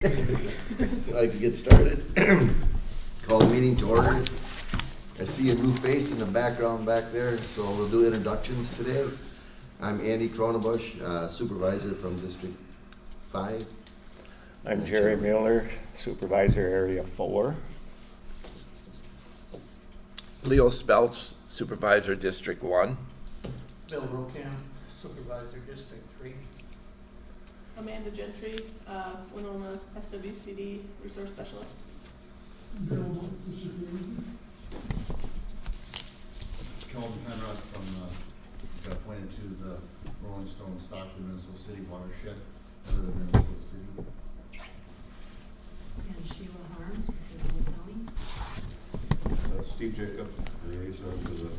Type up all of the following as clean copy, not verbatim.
I'd like to get started. Call the meeting to order. I see a new face in the background back there, so we'll do introductions today. I'm Andy Cronebush, supervisor from District 5. I'm Jerry Miller, Supervisor Area 4. Leo Spelch, Supervisor District 1. Bill Rocam, Supervisor District 3. Amanda Gentry, Winona, SWCD, Resource Specialist. Calvin Penrod got appointed to the Rolling Stone Stockton, Minnesota City Watershed, other than Minnesota City. And Sheila Harms, Winona County. Steve Jacob, liaison to the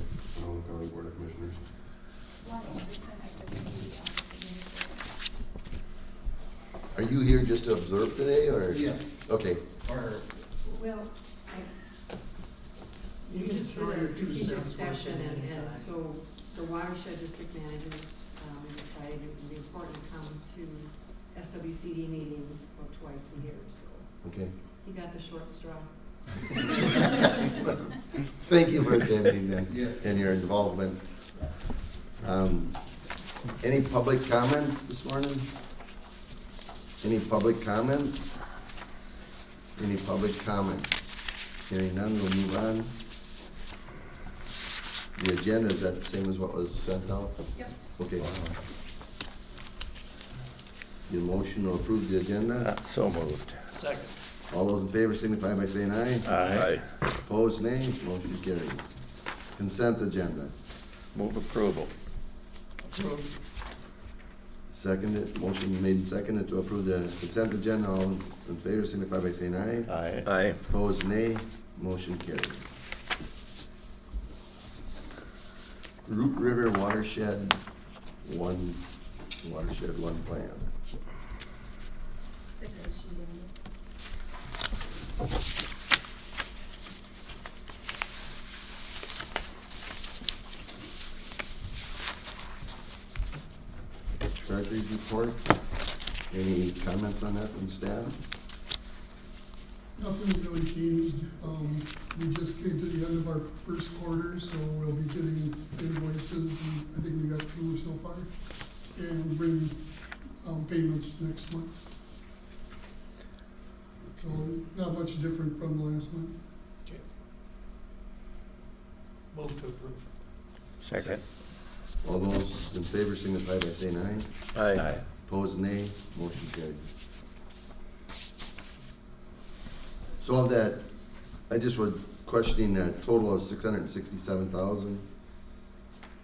Winona County Board of Commissioners. Are you here just to observe today, or? Yeah. Okay. Well, we just did a strategic session, and so the Watershed District Managers, we decided it would be important to come to SWCD meetings about twice a year, so Okay. you got the short straw. Thank you for attending Yeah. and your involvement. Any public comments this morning? Any public comments? Any public comments? Hearing none, we'll move on. The agenda, is that the same as what was sent out? Yep. Okay. The motion to approve the agenda. So moved. Second. All those in favor signify by saying aye. Aye. Opposed, nay. Motion carries. Consent agenda. Move approval. Approved. Seconded, motion made and seconded to approve the consent agenda. All those in favor signify by saying aye. Aye. Aye. Opposed, nay. Motion carries. Root River Watershed 1 plan. Treasury's report. Any comments on that from staff? Nothing's really changed. We just came to the end of our first quarter, so we'll be getting invoices. I think we got 2 so far. And we'll bring payments next month. So not much different from last month. Okay. Move to approve. Second. All those in favor signify by saying aye. Aye. Opposed, nay. Motion carries. So of that, I just was questioning that total of 667,000.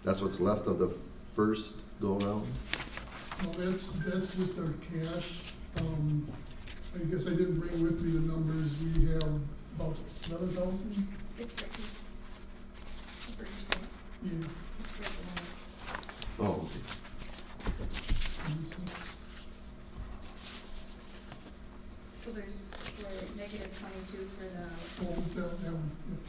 That's what's left of the first go around? Well, that's just our cash. I guess I didn't bring with me the numbers. We have about 11,000. Yeah. Oh, okay. So we're negative 22 for the. Oh, that one, yep.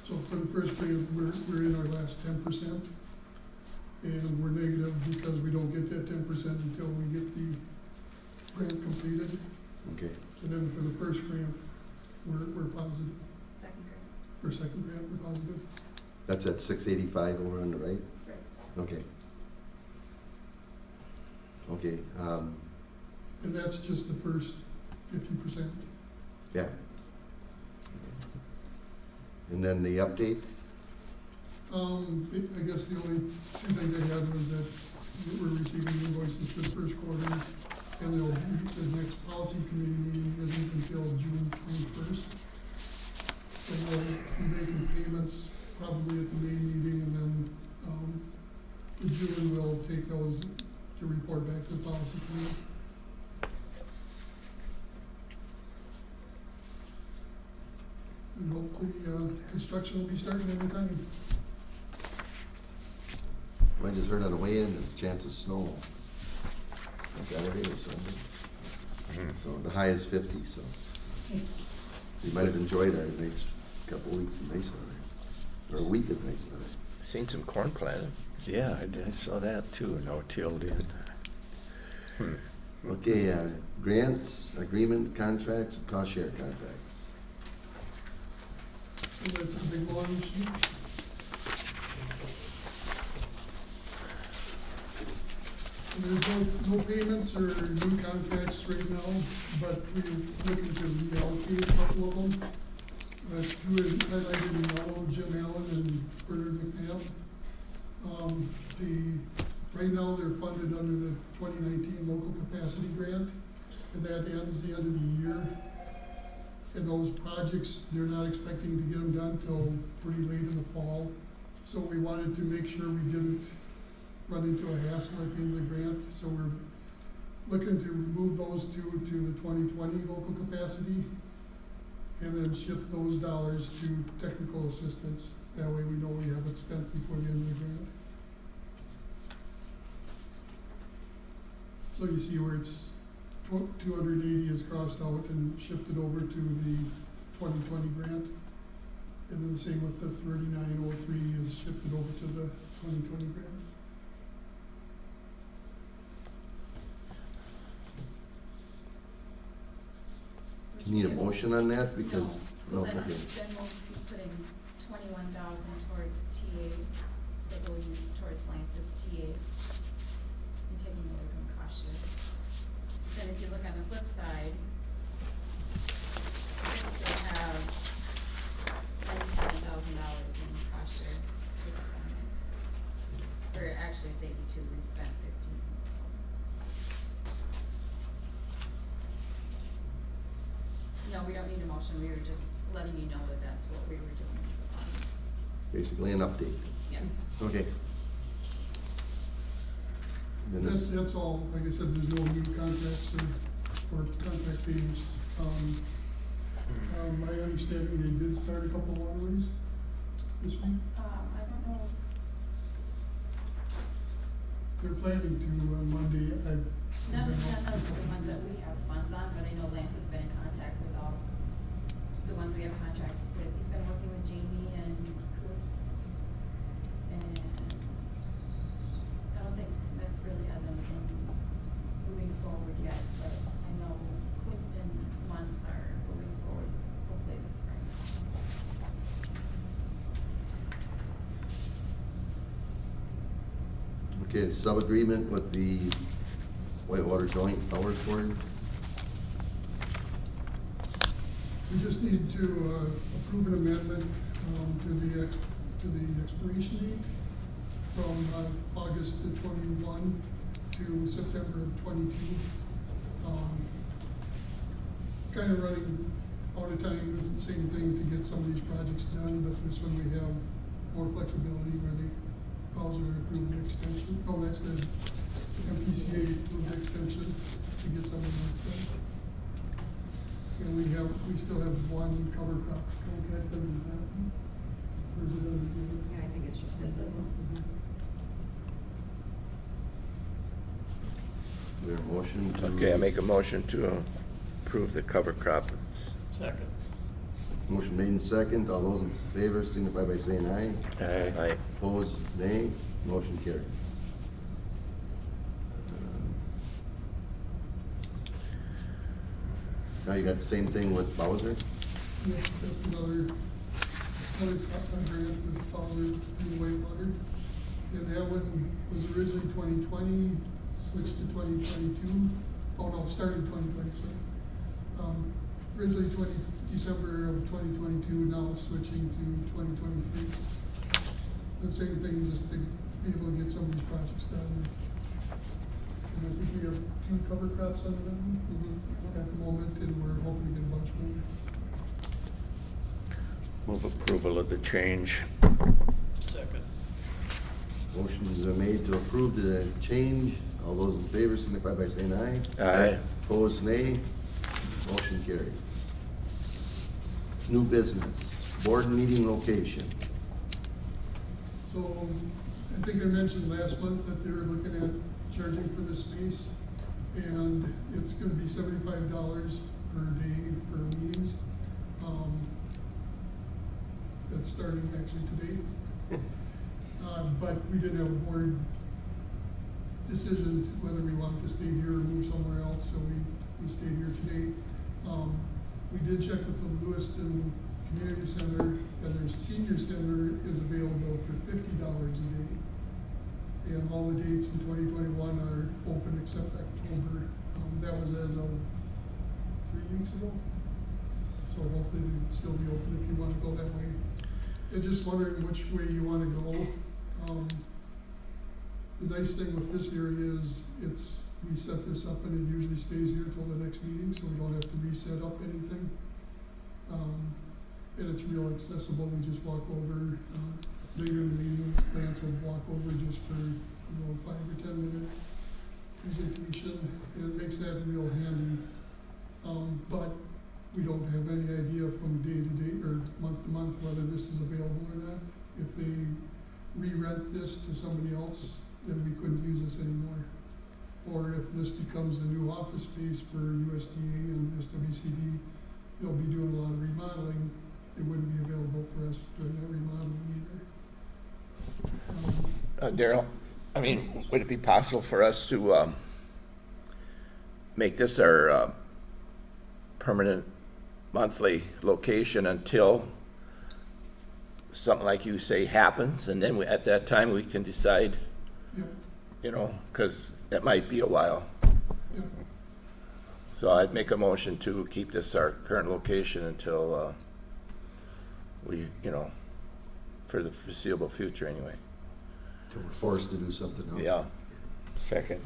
So for the first grade, we're in our last 10%. And we're negative because we don't get that 10% until we get the grant completed. Okay. And then for the first grant, we're positive. Second grade. For second grant, we're positive. That's at 685 over on the right? Right. Okay. Okay, And that's just the first 50%. yeah. And then the update? I guess the only 2 things I had was that we're receiving invoices for the first quarter, and there'll be, the next policy committee meeting isn't until June 21st. So we'll be making payments probably at the May meeting, and then, in June we'll take those to report back to the policy committee. And hopefully, construction will be starting any time. I just heard on the way in, there's a chance of snow. Saturday or Sunday. So the high is 50, so you might have enjoyed our nice couple weeks of nice weather, or a week of nice weather. Seen some corn planted. Yeah, I saw that too, no tilled in. Okay, grants, agreement, contracts, cost share contracts. And that's a big long sheet. And there's no payments or new contracts right now, but we're looking to reallocate a couple of them. Two is highlighted in yellow, Jim Allen and Bernard McNabb. Right now, they're funded under the 2019 local capacity grant, and that ends the end of the year. And those projects, they're not expecting to get them done till pretty late in the fall. So we wanted to make sure we didn't run into a hassle at the end of the grant. So we're looking to move those two to the 2020 local capacity and then shift those dollars to technical assistance. That way we know we have it spent before the end of the grant. So you see where it's 280 is crossed out and shifted over to the 2020 grant. And then the same with the 3903 is shifted over to the 2020 grant. You need a motion on that because, So no, then, okay. then we'll be putting 21,000 towards TA, that we'll use towards Lance's TA, and taking away from cost share. Then if you look on the flip side, we still have $97,000 in cost share to spend. Or actually it's 82, we've spent 15, so. No, we don't need a motion, we were just letting you know that that's what we were doing with the funds. Basically an update. Yeah. Okay. Then this, That's all, like I said, there's no new contracts or contract payments. My understanding, they did start a couple of waterways this week. I don't know, They're planning to on Monday. none of the ones that we have funds on, but I know Lance has been in contact with all the ones we have contracts with. He's been working with Jamie and Koontz. And I don't think Smith really has anything moving forward yet, but I know Queenston ones are moving forward, hopefully this spring. okay, sub-agreement with the Whitewater Joint Powers Board. We just need to approve an amendment to the expiration date from August of 21 to September of 22. Kind of running out of time, same thing to get some of these projects done, but this one we have more flexibility where the Bowser approved the extension. Oh, that's the MPCA approved the extension to get some of them done. And we still have one cover crop contract under that one. Or is it under the other? Yeah, I think it's just this, isn't it? Is there a motion to? Okay, I make a motion to approve the cover crop. Second. Motion made in second. All those in favor signify by saying aye. Aye. Opposed, nay. Motion carries. Now you got the same thing with Bowser? Yeah, that's another grant with Fowler through Whitewater. And that one was originally 2020, switched to 2022. Oh no, started 2020, sorry. Originally December of 2022, now switching to 2023. The same thing, just to be able to get some of these projects done. And I think we have 2 cover crops under that one at the moment, and we're hoping to get a bunch more. Move approval of the change. Second. Motion's been made to approve the change. All those in favor signify by saying aye. Aye. Opposed, nay. Motion carries. New business, board meeting location. So, I think I mentioned last month that they were looking at charging for this space, and it's gonna be $75 per day for meetings. That's starting actually today. But we did have a board decision whether we want to stay here or move somewhere else, so we stayed here today. We did check with the Lewiston Community Center, and their senior center is available for $50 a day. And all the dates in 2021 are open except October. That was as of 3 weeks ago. So hopefully it'll still be open if you want to go that way. And just wondering which way you want to go. The nice thing with this area is we set this up and it usually stays here till the next meeting, so we don't have to reset up anything. And it's real accessible. We just walk over, later in the meeting, Lance will walk over just for, 5 or 10 minute presentation, and it makes that real handy. But we don't have any idea from day to day or month to month whether this is available or not. If they re-rent this to somebody else, then we couldn't use this anymore. Or if this becomes the new office space for USDA and SWCD, they'll be doing a lot of remodeling. It wouldn't be available for us during that remodeling either. Daryl, I mean, would it be possible for us to make this our permanent monthly location until something like you say happens, and then at that time we can decide, Yep, because it might be a while. yep. So I'd make a motion to keep this our current location until we, for the foreseeable future anyway. Till we're forced to do something else. Yeah. Second.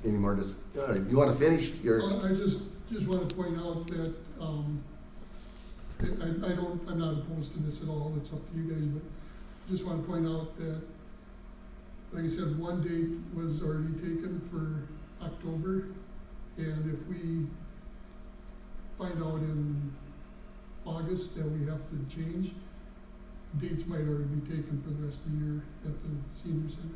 Any more you wanna finish your? I just want to point out that, I'm not opposed to this at all, it's up to you guys, but just want to point out that, like I said, one date was already taken for October, and if we find out in August that we have to change, dates might already be taken for the rest of the year at the senior center.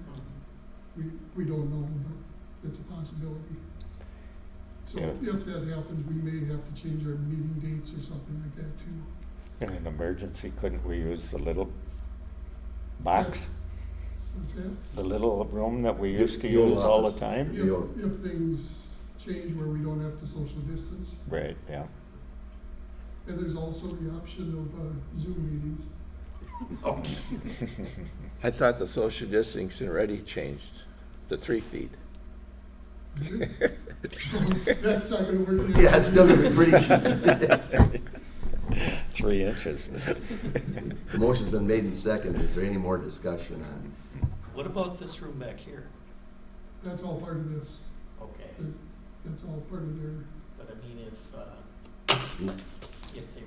We don't know, but it's a possibility. So Yeah. if that happens, we may have to change our meeting dates or something like that too. In an emergency, couldn't we use the little box? What's that? The little room that we used to The old use all the office. time? If things change where we don't have to social distance. Right, yeah. And there's also the option of Zoom meetings. I thought the social distancing already changed to 3 feet. That's not gonna work. Yeah, it's still gonna be pretty. 3 inches. The motion's been made and seconded. Is there any more discussion on? What about this room back here? That's all part of this. Okay, That's all part of their, but I mean, if they,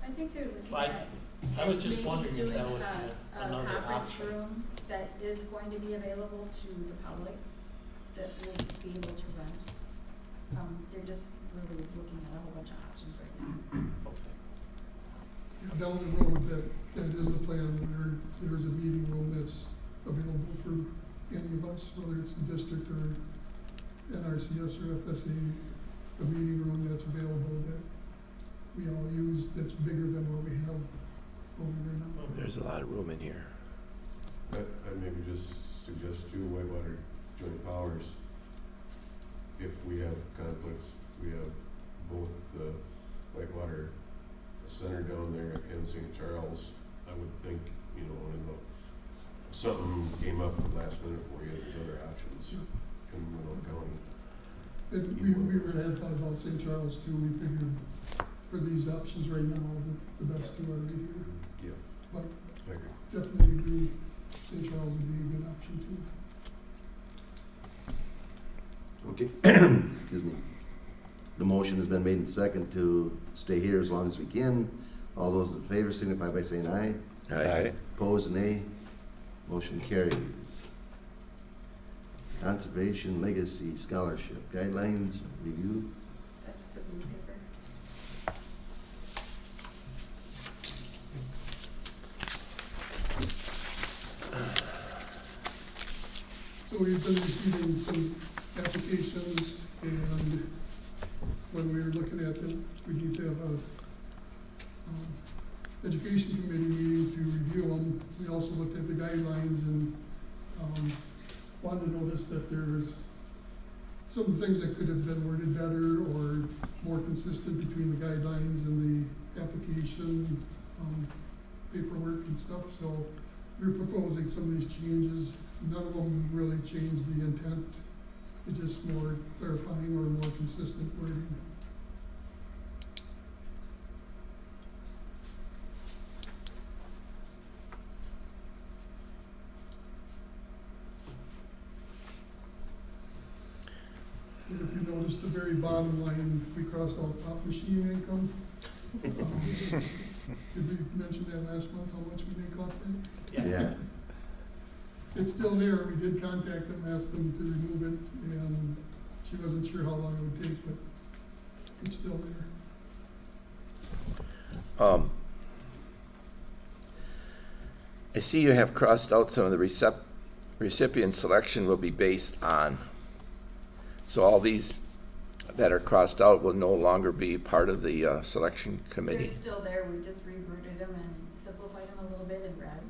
I think they're looking I- at. I was just maybe wondering if that doing was another conference option. room that is going to be available to the public that would be able to rent. They're just really looking at a whole bunch of options right now. Okay. down the road, that is the plan where there's a meeting room that's available for any of us, whether it's the district or NRCS or FSA, a meeting room that's available that we all use that's bigger than what we have over there now. There's a lot of room in here. I'd maybe just suggest to Whitewater Joint Powers, if we have conflicts, we have both the Whitewater Center down there and St. Charles. I would think, if something came up at the last minute for you, there's other options in Winona County. And we were had thought about St. Charles too. We figured for these options right now, the best two are right here. Yeah, But I agree. definitely agree, St. Charles would be a good option too. Okay, excuse me. The motion has been made and second to stay here as long as we can. All those in favor signify by saying aye. Aye. Opposed, nay. Motion carries. Conservation Legacy Scholarship Guidelines Review. That's the blue paper. So we've been receiving some applications, and when we were looking at them, we need to have education committee meeting to review them. We also looked at the guidelines and, wanted to notice that there's some things that could have been worded better or more consistent between the guidelines and the application, paperwork and stuff. So we're proposing some of these changes. None of them really change the intent. It's just more clarifying or more consistent wording. And if you notice the very bottom line, we crossed out pop machine income. Did we mention that last month, how much we make off that? Yeah. It's still there. We did contact them, asked them to remove it, and she wasn't sure how long it would take, but it's still there. I see you have crossed out some of the recipient selection will be based on. So all these that are crossed out will no longer be part of the selection committee. They're still there, we just rerouted them and simplified them a little bit in red.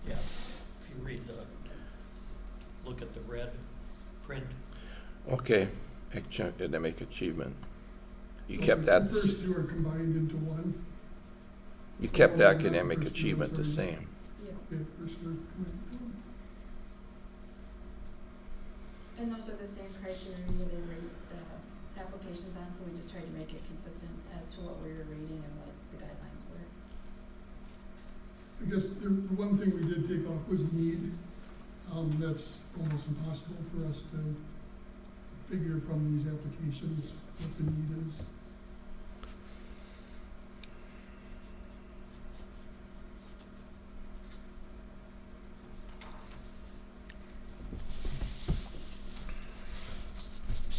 Yeah, if you read look at the red print. Okay, academic achievement. You kept that, The first two are combined into one. you kept Oh, academic first two achievement the from- same. Yeah. Yeah, first two are combined into one. And those are the same criteria they rate the applications on, so we just tried to make it consistent as to what we were rating and what the guidelines were. I guess the one thing we did take off was need. That's almost impossible for us to figure from these applications what the need is.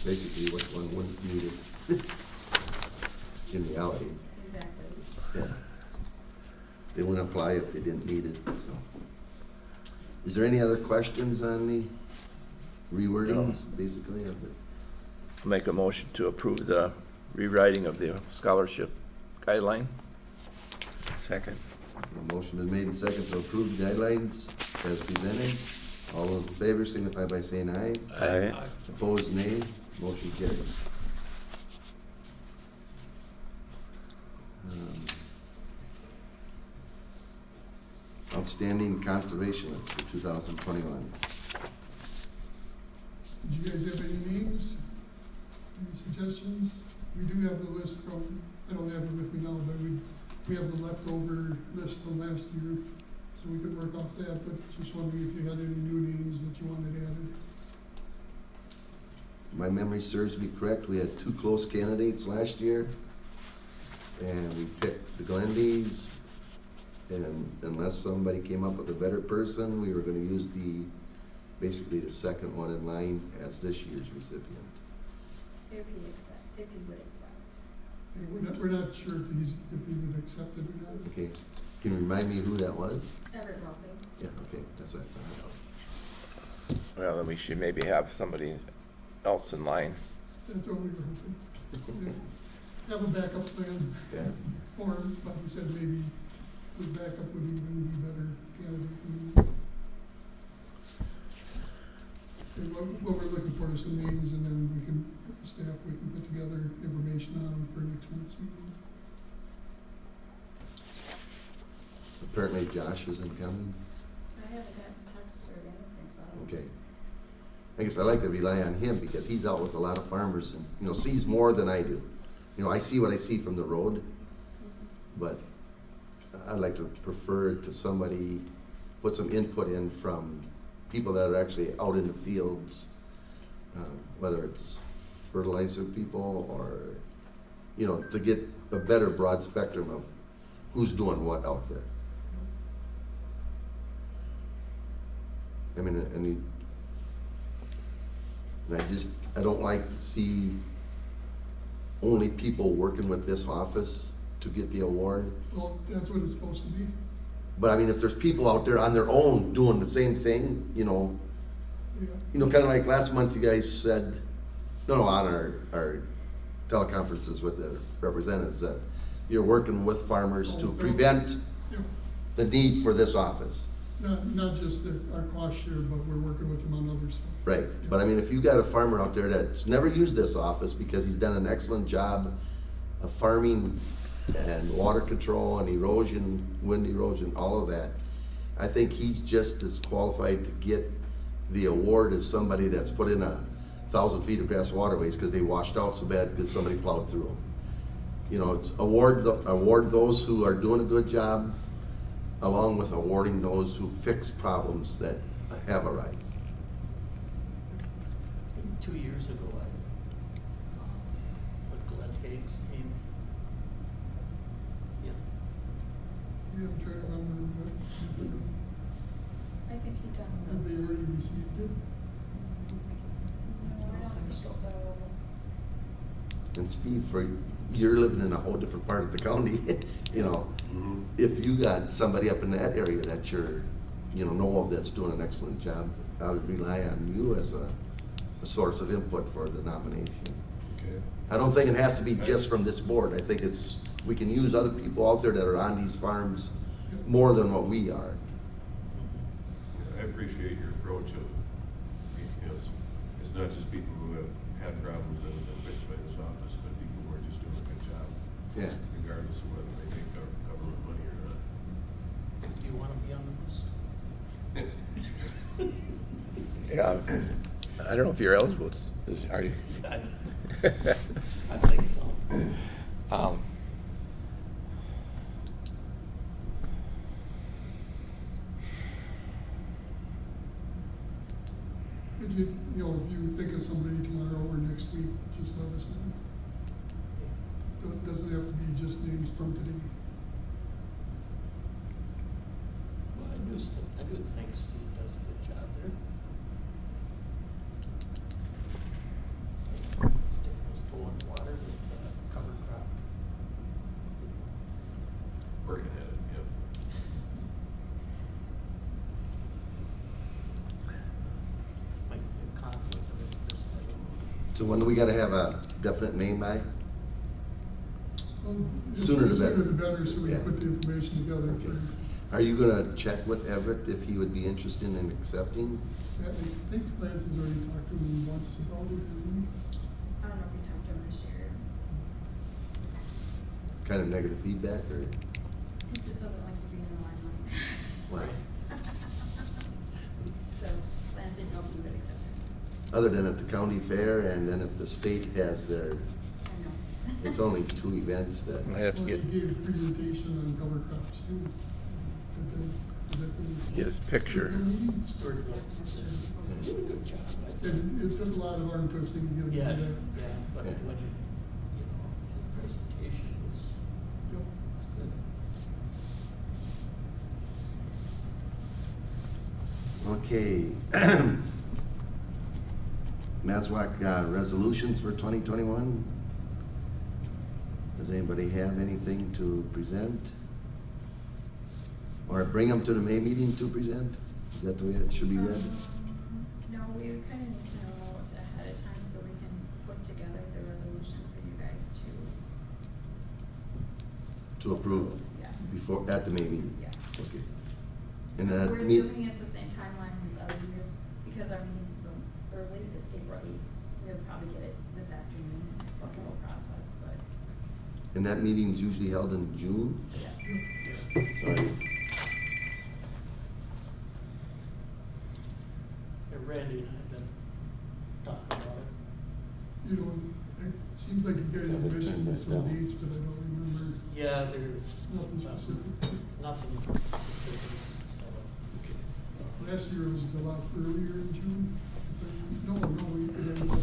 Basically, what one wouldn't need it in reality. Exactly. Yeah. They wouldn't apply if they didn't need it, so. Is there any other questions on the rewordings, basically, of it? Make a motion to approve the rewriting of the scholarship guideline. Second. A motion is made and second to approve the guidelines as presented. All those in favor signify by saying aye. Aye. Opposed, nay. Motion carries. Outstanding conservation list for 2021. Did you guys have any names? Any suggestions? We do have the list from, I don't have it with me now, but we have the leftover list from last year, so we could work off that, but just wondering if you had any new names that you wanted added. My memory serves me correct, we had two close candidates last year, and we picked the Glendies, and unless somebody came up with a better person, we were gonna use basically the second one in line as this year's recipient. If he would accept. Hey, we're not sure if he would accept it or not. Okay, can you remind me who that was? Everett Wealthy. Yeah, okay, that's what I thought. Well, then we should maybe have somebody else in line. That's what we were hoping. Have a backup plan Yeah. formed, like you said, maybe the backup would even be better candidate than you. And what we're looking for is some names, and then we can, staff, we can put together information on them for next month's meeting. Apparently Josh isn't coming. I haven't gotten text or anything about it. Okay. I guess I like to rely on him because he's out with a lot of farmers and, sees more than I do. I see what I see from the road, but I'd like to prefer to somebody, put some input in from people that are actually out in the fields, whether it's fertilizer people or, to get a better broad spectrum of who's doing what out there. I mean, I don't like to see only people working with this office to get the award. Well, that's what it's supposed to be. But I mean, if there's people out there on their own doing the same thing, Yeah. kind of like last month you guys said, on our teleconferences with the representatives, that you're working with farmers to Oh, no. prevent Yeah, the need for this office. not just our cost share, but we're working with them on other stuff. Right, but I mean, if you got a farmer out there that's never used this office because he's done an excellent job of farming and water control and erosion, wind erosion, all of that, I think he's just as qualified to get the award as somebody that's put in 1,000 feet of grass waterways because they washed out so bad because somebody plowed through them. You know, it's award those who are doing a good job, along with awarding those who fix problems that have arisen. 2 years ago, I put Glenn Haig's name. Yeah, Yeah, I'm trying to remember what, I think he's on the have they list. already received it? No, I don't think so. And Steve, you're living in a whole different part of the county, you know, Mhm. if you got somebody up in that area that you're, know of that's doing an excellent job, I would rely on you as a source of input for the nomination. Okay. I don't think it has to be just from this board. I think we can use other people out there that are on these farms more than what we are. I appreciate your approach of, it's not just people who have had problems that have been fixed by this office, but people who are just doing a good job, Yeah. regardless of whether they take government money or not. do you wanna be on the list? Yeah, I don't know if you're eligible, are you? I think so. Um, And if you think of somebody tomorrow or next week, just let us know. Doesn't have to be just names from today. Well, I do think Steve does a good job there. Steve was pulling water with cover crop. Working at it, yep. Might be a conflict of interest, I don't know. So when do we gotta have a definite name by? Well, Sooner the better. Sooner the better, so we Yeah. can put the information together for, Are you gonna check with Everett if he would be interested in accepting? I think Lance has already talked to him once about it, hasn't I don't know if we talked to him this year. Kind of negative feedback, or? He just doesn't like to be in the limelight. Well, So Lance didn't know if he would accept it. other than at the county fair, and then if the state has their, I know. it's only 2 events that, I he? have to Well, get he gave a presentation on cover crops too. Was that the? his picture. Stuart did a good job, I think. It took a lot of arm twisting to get him to Yeah, do that. yeah, but Yeah. when his presentation was, Yep. was good. okay. Massac, resolutions for 2021? Does anybody have anything to present? Or bring them to the May meeting to present? Is that the way it should be read? No, we kind of need to know ahead of time so we can put together the resolution for you guys to, To approve yeah, before, at the May meeting? yeah. Okay. And that We're meet, assuming it's the same timeline as other years, because our meeting's so early, it's April 8th. We'll probably get it this afternoon, go through the whole process, but, and that meeting's usually held in June? yeah. Sorry. Yeah, Randy and I have been talking about it. It seems like you guys have mentioned some dates, but I don't remember. Yeah, there's. Nothing specific. Nothing specific, so. Last year it was a lot earlier in June. No, it ended up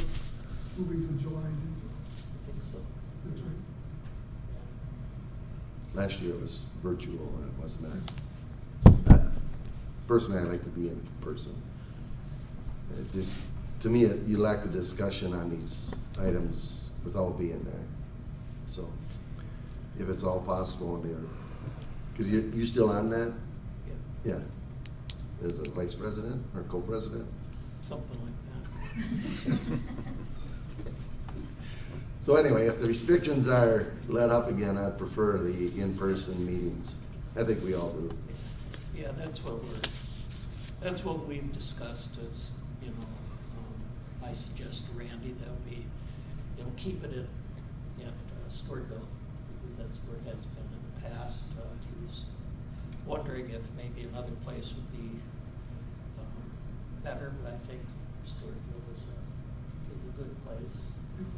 moving to July, didn't it? I think so. That's right. Last year it was virtual and it was not. Personally, I like to be in person. It just, to me, you lack the discussion on these items without being there. So, if it's all possible in there, because you still on that? Yeah, Yeah. As a vice president or co-president? something like that. So anyway, if the restrictions are let up again, I'd prefer the in-person meetings. I think we all do. Yeah, that's what we've discussed is, you know, I suggest to Randy that we, you know, keep it at Stewartville, because that's where it has been in the past. He was wondering if maybe another place would be better, but I think Stewartville is a good place. You know.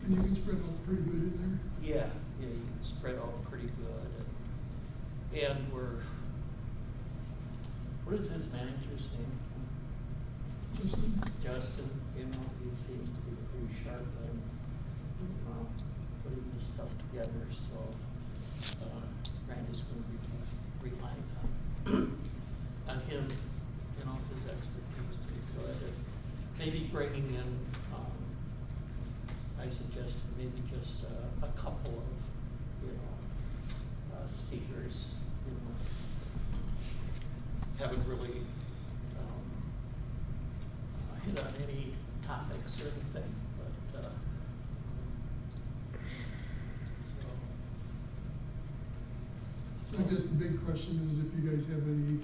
And you can spread out pretty good in there. Yeah, you can spread out pretty good, and what is his manager's name? Justin, you know, he seems to be pretty sharp and, putting this stuff together, so, Randy's gonna be relying on him, you know, his expertise pretty good, and maybe bringing in, I suggested maybe just a couple of, you know, speakers, you know. Haven't really, hit on any topics or anything, but, So I guess the big question is if you guys have any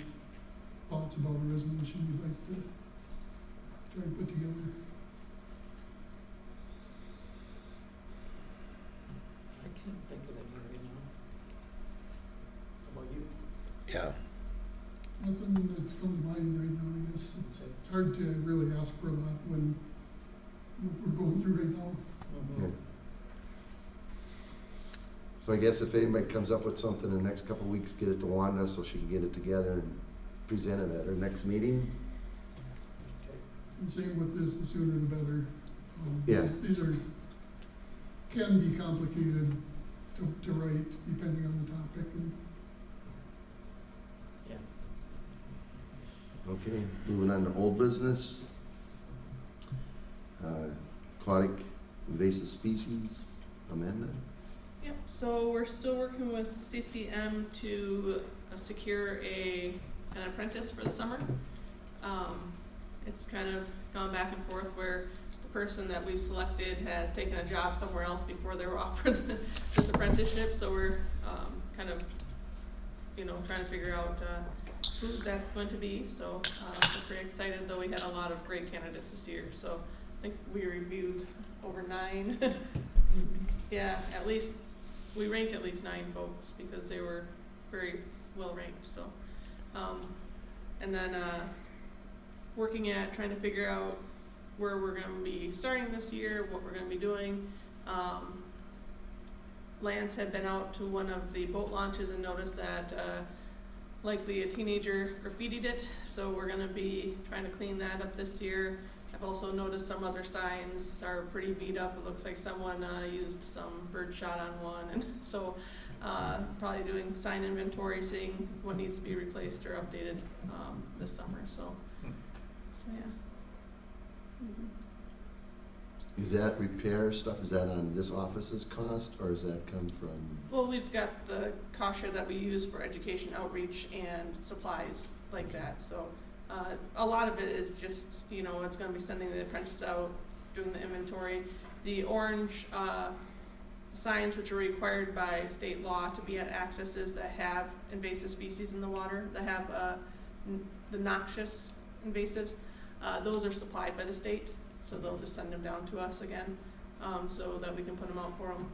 thoughts about a resolution you'd like to try and put together. I can't think of any right now. How about you? Yeah. Nothing that's come to mind right now, I guess. It's hard to really ask for a lot when what we're going through right now. Yeah. So I guess if anybody comes up with something in the next couple of weeks, get it to Wanda so she can get it together and present it at her next meeting. Okay. And same with this, the sooner the better. Yeah. These can be complicated to write depending on the topic. And Yeah. Okay, moving on to old business. Aquatic invasive species amendment. Yep, so we're still working with CCM to secure an apprentice for the summer. It's kind of gone back and forth where the person that we've selected has taken a job somewhere else before they were offered this apprenticeship, so we're kind of, you know, trying to figure out who that's going to be. So we're pretty excited, though we had a lot of great candidates this year, so I think we reviewed over 9. Yeah, at least, we ranked at least 9 folks because they were very well ranked, so. And then working at trying to figure out where we're gonna be starting this year, what we're gonna be doing. Lance had been out to one of the boat launches and noticed that likely a teenager graffitied it, so we're gonna be trying to clean that up this year. I've also noticed some other signs are pretty beat up. It looks like someone used some bird shot on one, and so probably doing sign inventory, seeing what needs to be replaced or updated this summer. So yeah. Is that repair stuff, is that on this office's cost, or does that come from? Well, we've got the cost share that we use for education outreach and supplies like that. So a lot of it is just, you know, it's gonna be sending the apprentice out, doing the inventory. The orange signs, which are required by state law to be at accesses that have invasive species in the water, that have the noxious invasives, those are supplied by the state. So they'll just send them down to us again, so that we can put them out for them.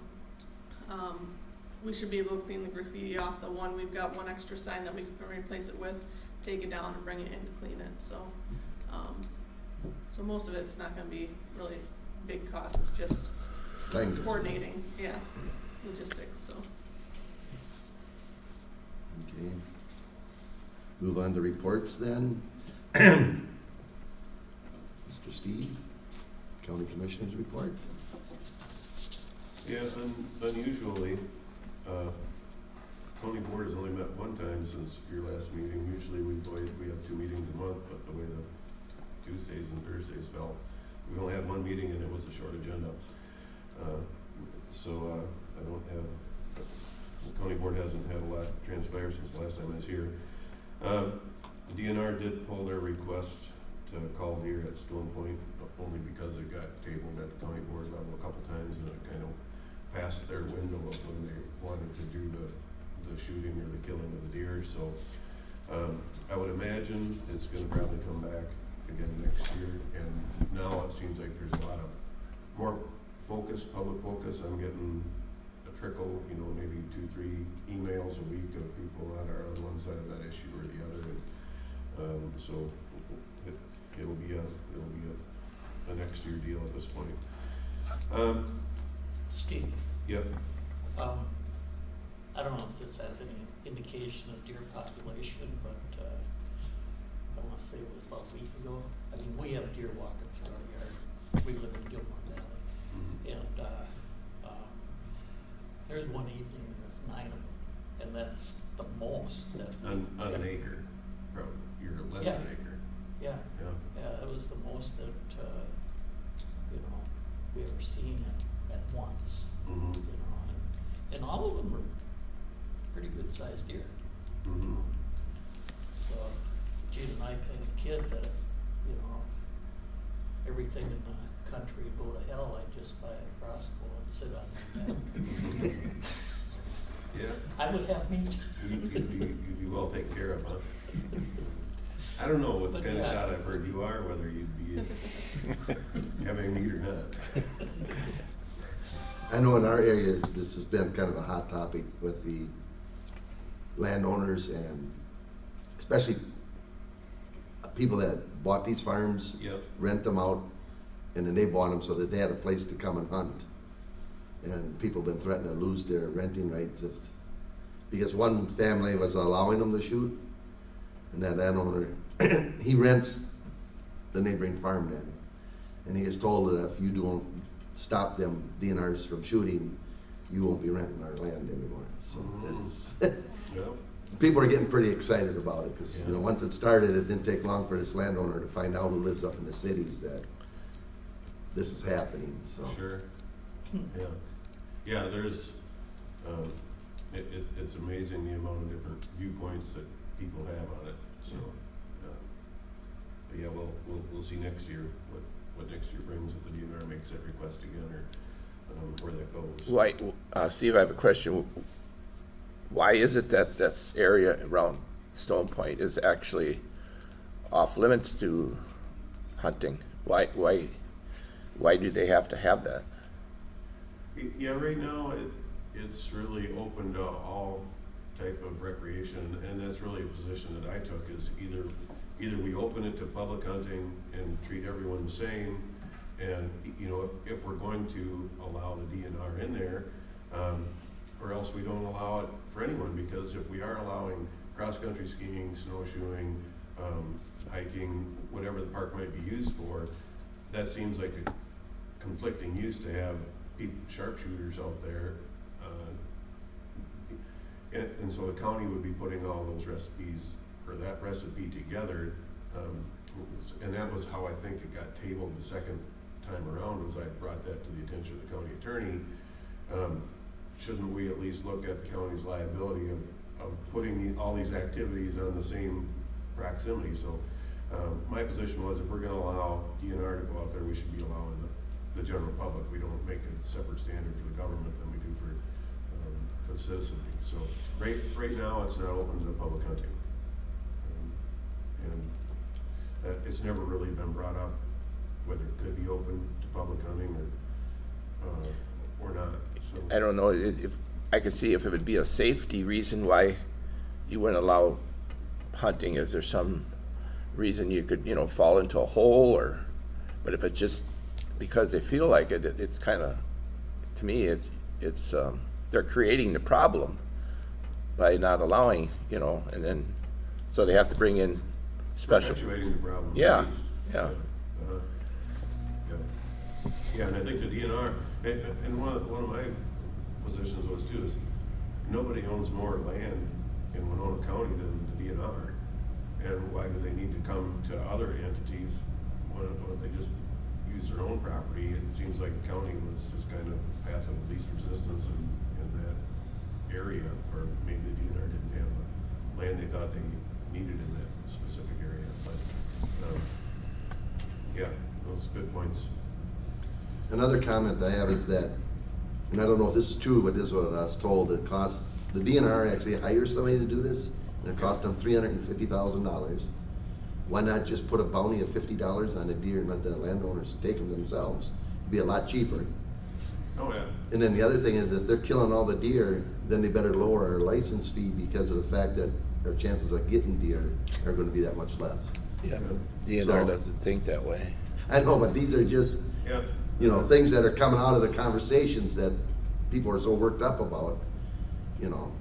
We should be able to clean the graffiti off the one. We've got one extra sign that we can replace it with, take it down and bring it in to clean it. So, so most of it's not gonna be really big costs. It's just Time coordinating, yeah, logistics, so. Okay. Move on to reports then. Mr. Steve, County Commissioners report. Yeah, unusually, county board has only met one time since your last meeting. Usually we have 2 meetings a month, but the way the Tuesdays and Thursdays fell, we only had 1 meeting and it was a short agenda. So I don't have, the county board hasn't had a lot transpire since the last time I was here. DNR did pull their request call deer at Stone Point, only because it got tabled at the county board level a couple times, and it kind of passed their window of when they wanted to do the shooting or the killing of the deer. So I would imagine it's gonna probably come back again next year, and now it seems like there's a lot of more focus, public focus. I'm getting a trickle, you know, maybe 2-3 emails a week of people that are on one side of that issue or the other, and so it'll be a next year deal at this point. Steve, Yep. I don't know if this has any indication of deer population, but I want to say it was about a week ago. I mean, we have deer walking through our yard. We live in Gilmore Valley. Mhm. And there's one evening, there's 9 of them, and that's the most that. On an acre, probably, you're less than an Yeah. acre. Yeah, Yeah. yeah, it was the most that, you know, we ever seen at once. Mhm. You know, and all of them were pretty good sized deer. Mhm. So, Gene and I kind of kid that, you know, everything in the country would go to hell, I'd just buy a crossbow and sit on my back. Yeah. I would have meat. You'd be well taken care of, huh? I don't know what But kind of yeah. shot I've heard you are, whether you'd be having meat or not. I know in our area, this has been kind of a hot topic with the landowners and especially people that bought these farms. Yep. Rent them out, and then they bought them so that they had a place to come and hunt. And people have been threatening to lose their renting rights because one family was allowing them to shoot, and that landowner, he rents the neighboring farmland. And he is told that if you don't stop them DNRs from shooting, you won't be renting our land anymore. So it's, Yeah. people are getting pretty excited about it, because, you know, Yeah. once it started, it didn't take long for this landowner to find out, who lives up in the cities, that this is happening, so. Sure. Yeah. Yeah, there's, it's amazing the amount of different viewpoints that people have on it, so. But yeah, we'll see next year what next year brings, if the DNR makes that request again, or where that goes. Why, Steve, I have a question. Why is it that this area around Stone Point is actually off limits to hunting? Why do they have to have that? Yeah, right now, it's really open to all type of recreation, and that's really a position that I took, is either we open it to public hunting and treat everyone the same, and, you know, if we're going to allow the DNR in there, or else we don't allow it for anyone, because if we are allowing cross-country skiing, snowshoeing, hiking, whatever the park might be used for, that seems like a conflicting use to have sharpshooters out there. And so the county would be putting all those recipes, or that recipe together, and that was how I think it got tabled the second time around, was I brought that to the attention of the county attorney. Shouldn't we at least look at the county's liability of putting all these activities on the same proximity? So my position was, if we're gonna allow DNR to go out there, we should be allowing the general public. We don't make a separate standard for the government than we do for the citizenry. So right now, it's not open to public hunting. And it's never really been brought up whether it could be open to public hunting or not. So I don't know if I could see if it would be a safety reason why you wouldn't allow hunting. Is there some reason you could, you know, fall into a hole, or? But if it's just because they feel like it, it's kind of, to me, it's they're creating the problem by not allowing, you know, and then so they have to bring in special. perpetuating the problem. Yeah, at least. yeah. Yeah, and I think the DNR, and one of my positions was too, is nobody owns more land in Winona County than the DNR. And why do they need to come to other entities? Why don't they just use their own property? It seems like the county was just kind of path of least resistance in that area, or maybe the DNR didn't have the land they thought they needed in that specific area. But Yeah, those good points. Another comment I have is that, and I don't know if this is true, but this is what I was told, it costs, the DNR actually hires somebody to do this, and it costs them $350,000. Why not just put a bounty of $50 on a deer and let the landowners take them themselves? It'd be a lot cheaper. Oh, yeah. And then the other thing is, if they're killing all the deer, then they better lower our license fee because of the fact that our chances of getting deer are gonna be that much less. Yeah, but DNR So- doesn't think that way. I know, but these are just, Yeah. you know, things that are coming out of the conversations that people are so worked up about. You know,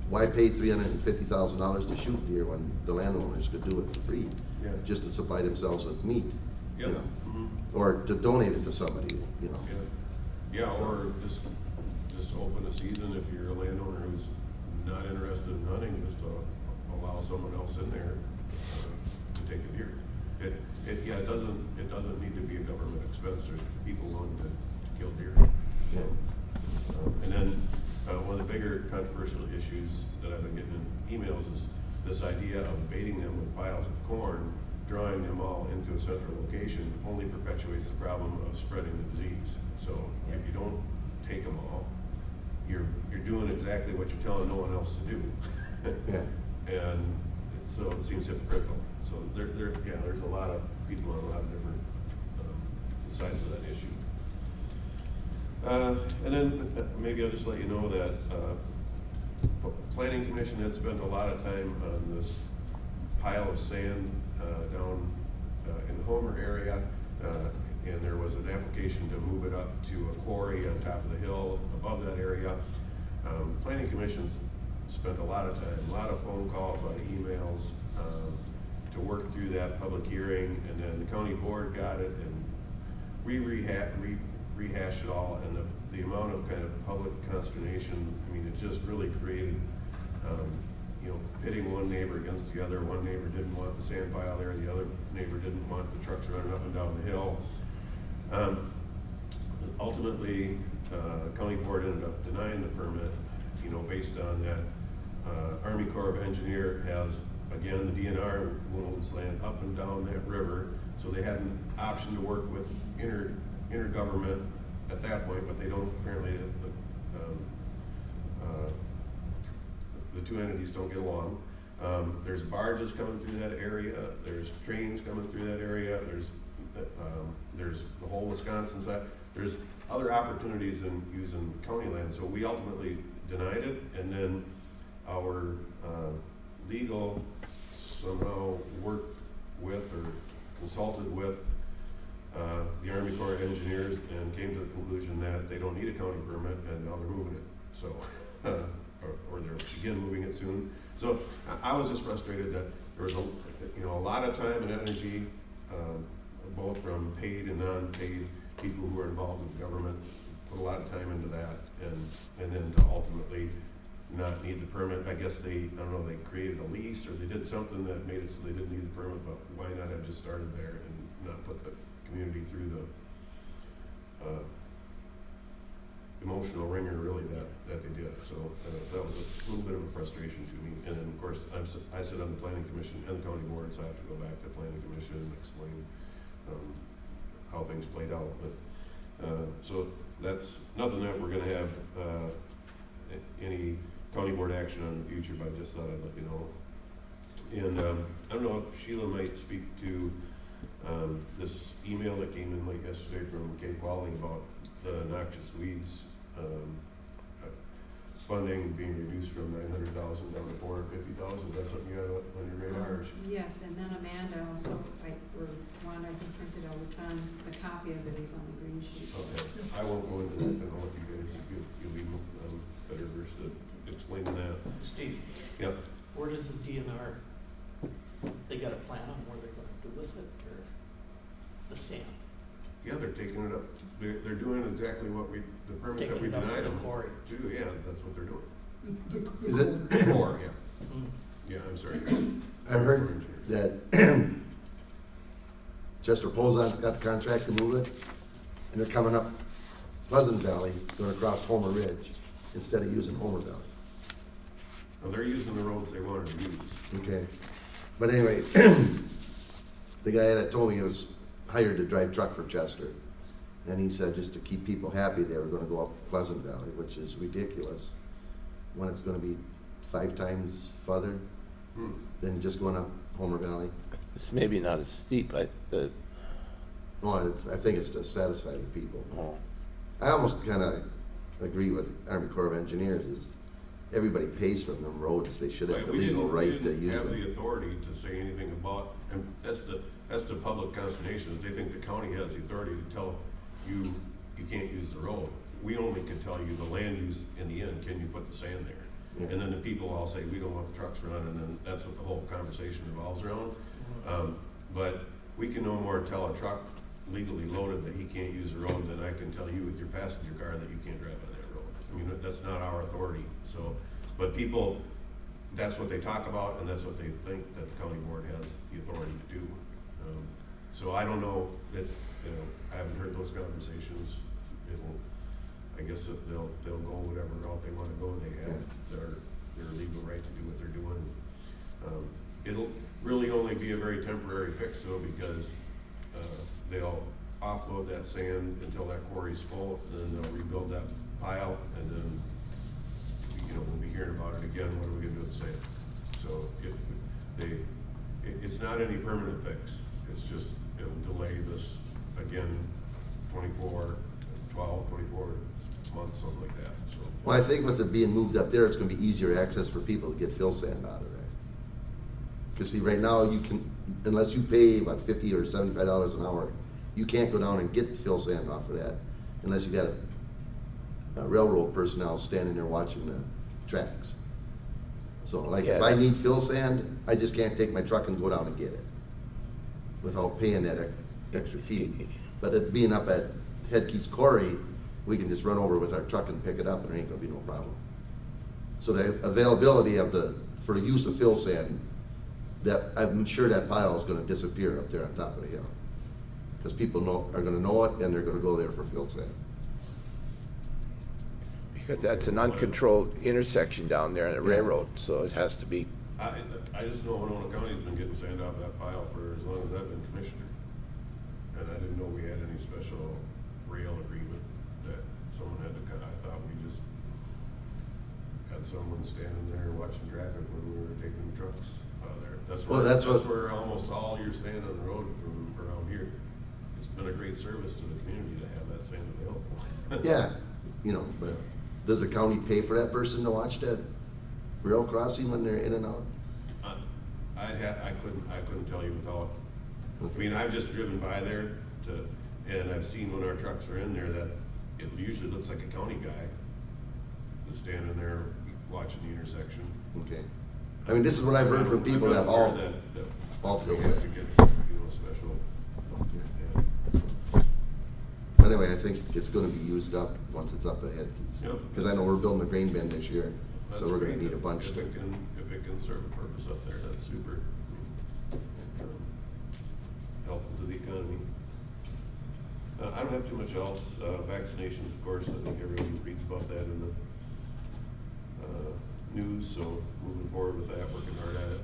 why pay $350,000 to shoot deer when the landowners could do it for free? Yeah. Just to supply themselves with meat, you Yep. know, Mhm. or to donate it to somebody, you know. Yeah, or just open a season if you're a landowner who's not interested in hunting, just to allow someone else in there to take a deer. It doesn't need to be a government expense. There's people willing to kill deer. Yeah. And then, one of the bigger controversial issues that I've been getting in emails is this idea of baiting them with piles of corn, drawing them all into a central location, only perpetuates the problem of spreading the disease. So if you don't take them all, you're doing exactly what you're telling no one else to do. Yeah. And so it seems hypocritical. So there's a lot of people on a lot of different sides of that issue. And then maybe I'll just let you know that Planning Commission had spent a lot of time on this pile of sand down in the Homer area, and there was an application to move it up to a quarry on top of the hill above that area. Planning Commission's spent a lot of time, a lot of phone calls, a lot of emails to work through that public hearing, and then the county board got it, and rehashed it all, and the amount of kind of public consternation, I mean, it just really created, pitting one neighbor against the other. One neighbor didn't want the sand pile there, the other neighbor didn't want the trucks running up and down the hill. Ultimately, county board ended up denying the permit, based on that Army Corps of Engineer has, again, the DNR owns land up and down that river, so they had an option to work with intergovernment at that point, but they don't, apparently, the two entities don't get along. There's barges coming through that area, there's trains coming through that area, there's the whole Wisconsin side, there's other opportunities in using county land, so we ultimately denied it, and then our legal somehow worked with or consulted with the Army Corps of Engineers and came to the conclusion that they don't need a county permit, and now they're moving it. So, or they're again moving it soon. So I was just frustrated that there was a lot of time and energy, both from paid and non-paid people who are involved with government, put a lot of time into that, and then to ultimately not need the permit. I guess they created a lease, or they did something that made it so they didn't need the permit, but why not have just started there and not put the community through the emotional ringer, really, that they did. So that was a little bit of a frustration to me. And then, of course, I sit on the Planning Commission and the County Board, so I have to go back to the Planning Commission and explain how things played out. But so that's nothing that we're going to have any County Board action on in the future, but I just thought I'd let you know. And I don't know if Sheila might speak to this email that came in late yesterday from Kate Qualley about the noxious weeds funding being reduced from $900,000 down to $450,000. Is that something you have on your radar? Yes, and then Amanda also, Wanda, I think printed out, it's on, the copy of it is on the green sheet. Okay, I won't go into that, and I'll let you guys, you'll be better versed at explaining that. Steve, Yep. where does the DNR, they got a plan on what they're gonna do with it, or the sand? Yeah, they're taking it up. They're doing exactly what the permit that we Taking it up to denied the them quarry. to do. Yeah, that's what they're doing. Is it- Or, yeah. Mm. Yeah, I'm sorry. I heard that Chester Polzon's got the contract to move it, and they're coming up Pleasant Valley, going across Homer Ridge, instead of using Homer Valley. Well, they're using the roads they wanted to use. Okay, but anyway, the guy that told me it was hired to drive truck for Chester. And he said just to keep people happy, they were gonna go up Pleasant Valley, which is ridiculous, when it's gonna be 5 times farther than just going up Homer Valley. It's maybe not as steep, I think it's to satisfy the people. oh, I almost kinda agree with Army Corps of Engineers, is everybody pays for them roads, they should have the legal right to use We didn't have the them. authority to say anything about, and that's the public consternation, is they think the county has the authority to tell you, you can't use the road. We only can tell you the land use in the end, can you put the sand there? Yeah. And then the people all say, we don't want the trucks running, and then that's what the whole conversation revolves around. But we can no more tell a truck legally loaded that he can't use the road than I can tell you with your passenger car that you can't drive on that road. I mean, that's not our authority, so, but people, that's what they talk about, and that's what they think that the county board has the authority to do. So I don't know that, you know, I haven't heard those conversations. I guess that they'll go whatever route they wanna go, they have their legal right to do what they're doing. It'll really only be a very temporary fix though, because, they'll offload that sand until that quarry's full, and then they'll rebuild that pile, and then, you know, we'll be hearing about it again, what are we gonna do with the sand? So it's not any permanent fix, it's just, it'll delay this again, 24 months, something like that, so. Well, I think with it being moved up there, it's gonna be easier access for people to get fill sand out of there. Cause see, right now, you can, unless you pay about $50 or $75 an hour, you can't go down and get the fill sand off of that unless you got a railroad personnel standing there watching the tracks. So like, if I need fill sand, I just can't take my truck and go down and get it without paying that extra fee. But it being up at Headke's Quarry, we can just run over with our truck and pick it up, and there ain't gonna be no problem. So the availability of for the use of fill sand, that, I'm sure that pile is gonna disappear up there on top of the hill. Because people are gonna know it, and they're gonna go there for fill sand. because that's an uncontrolled intersection down there on the railroad, so it has to be. I just know Winona County's been getting sand off that pile for as long as I've been commissioner. And I didn't know we had any special rail agreement that someone had to cut. I thought we just had someone standing there watching traffic when we were taking the trucks out of there. That's where almost all your sand on the road from around here. It's been a great service to the community to have that sand available. Yeah, you know, but does the county pay for that person to watch that rail crossing when they're in and out? I couldn't tell you without. I mean, I've just driven by there and I've seen when our trucks are in there that it usually looks like a county guy that's standing there watching the intersection. Okay. I mean, this is what I've heard from people that all feel we sick. have to get, special. Yeah. Anyway, I think it's gonna be used up once it's up ahead. Yep. Because I know we're building a grain bin this year, That's so we're gonna great. need a bunch. If it can serve a purpose up there, that's super. Helpful to the economy. I don't have too much else. Vaccinations, of course, I think everybody reads about that in the news, so moving forward with that, working hard at it.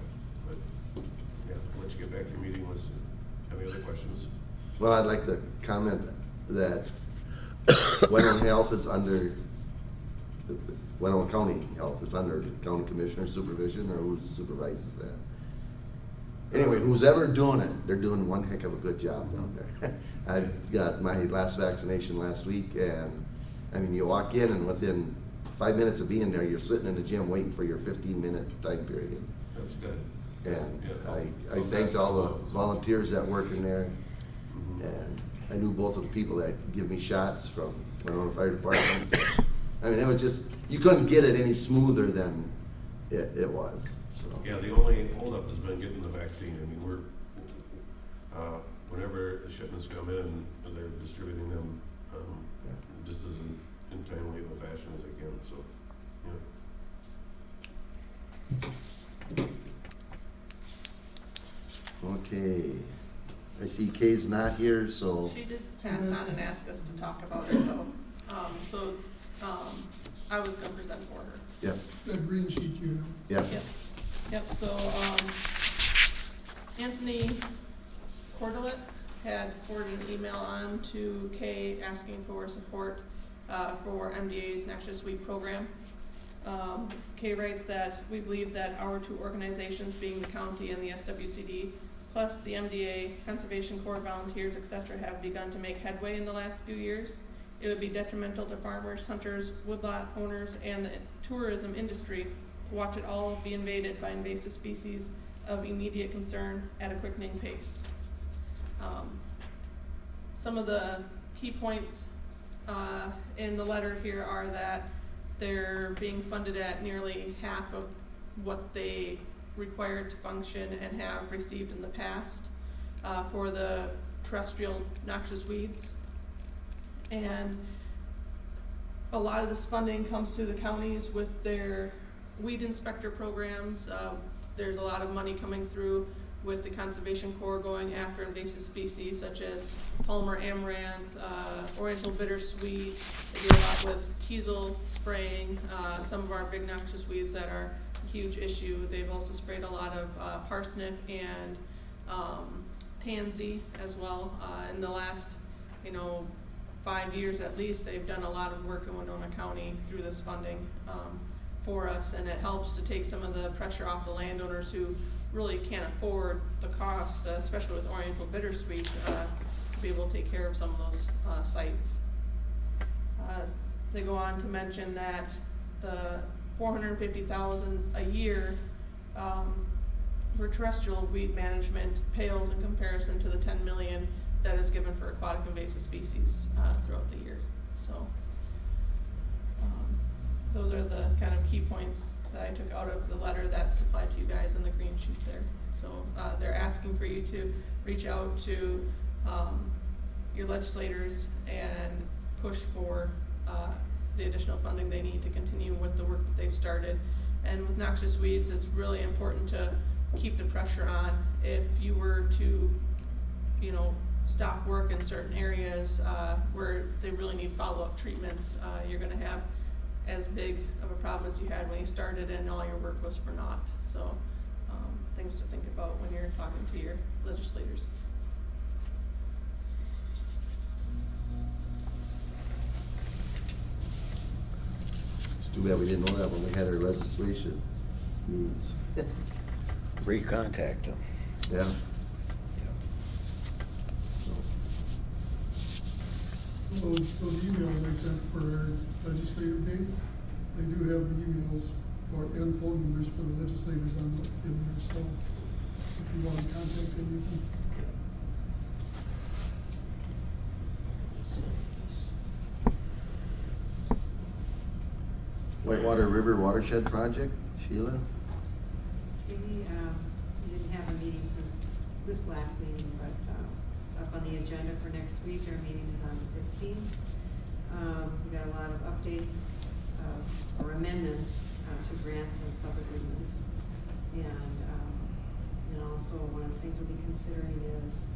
But, yeah, I'll let you get back to your meeting. Have any other questions? Well, I'd like to comment that Winona Health is under, Winona County Health is under the county commissioner supervision, or who supervises that? Anyway, who's ever doing it, they're doing one heck of a good job down there. I got my last vaccination last week, and I mean, you walk in and within 5 minutes of being there, you're sitting in the gym waiting for your 15-minute time period. That's good. And Yeah. I thanked all the volunteers that work in there, and I knew both of the people that give me shots from Winona Fire Department. I mean, it was just, you couldn't get it any smoother than it was, so. Yeah, the only holdup has been getting the vaccine. I mean, we're, whenever the shipments come in, they're distributing them, just as in timely of a fashion as they can, so, yeah. Okay, I see Kay's not here, so, She did pass on and ask us to talk about it though. I was gonna present for her. yeah, That green sheet you have. yeah. Yep, so, Anthony Cordelet had forwarded an email on to Kay asking for support for MDA's Noxious Weed program. Kay writes that we believe that our two organizations, being the county and the SWCD, plus the MDA, Conservation Corps volunteers, etc., have begun to make headway in the last few years. It would be detrimental to farmers, hunters, woodlot owners, and the tourism industry to watch it all be invaded by invasive species of immediate concern at a quickening pace. Some of the key points in the letter here are that they're being funded at nearly half of what they required to function and have received in the past for the terrestrial noxious weeds. And a lot of this funding comes through the counties with their weed inspector programs. There's a lot of money coming through with the Conservation Corps going after invasive species such as Palmer amaranth, Oriental bittersweet. They do a lot with teasel spraying, some of our big noxious weeds that are a huge issue. They've also sprayed a lot of parsnip and tansy as well. In the last, 5 years at least, they've done a lot of work in Winona County through this funding for us, and it helps to take some of the pressure off the landowners who really can't afford the cost, especially with Oriental bittersweet, to be able to take care of some of those sites. They go on to mention that the $450,000 a year for terrestrial weed management pales in comparison to the $10 million that is given for aquatic invasive species throughout the year. So those are the kind of key points that I took out of the letter that's supplied to you guys in the green sheet there. So they're asking for you to reach out to your legislators and push for the additional funding they need to continue with the work that they've started. And with noxious weeds, it's really important to keep the pressure on. If you were to, stop work in certain areas where they really need follow-up treatments, you're gonna have as big of a problem as you had when you started and all your work was for naught. So things to think about when you're talking to your legislators. It's too bad we didn't know that when we had our legislation meetings. Recontact them. Yeah. So, Those emails I sent for our legislative day, they do have the emails and phone numbers for the legislators in there, so if you want to contact them, you can. Whitewater River Watershed Project, Sheila? We didn't have a meeting since this last meeting, but up on the agenda for next week, our meeting is on the 15th. We got a lot of updates or amendments to grants and sub-agreements. And also one of the things we'll be considering is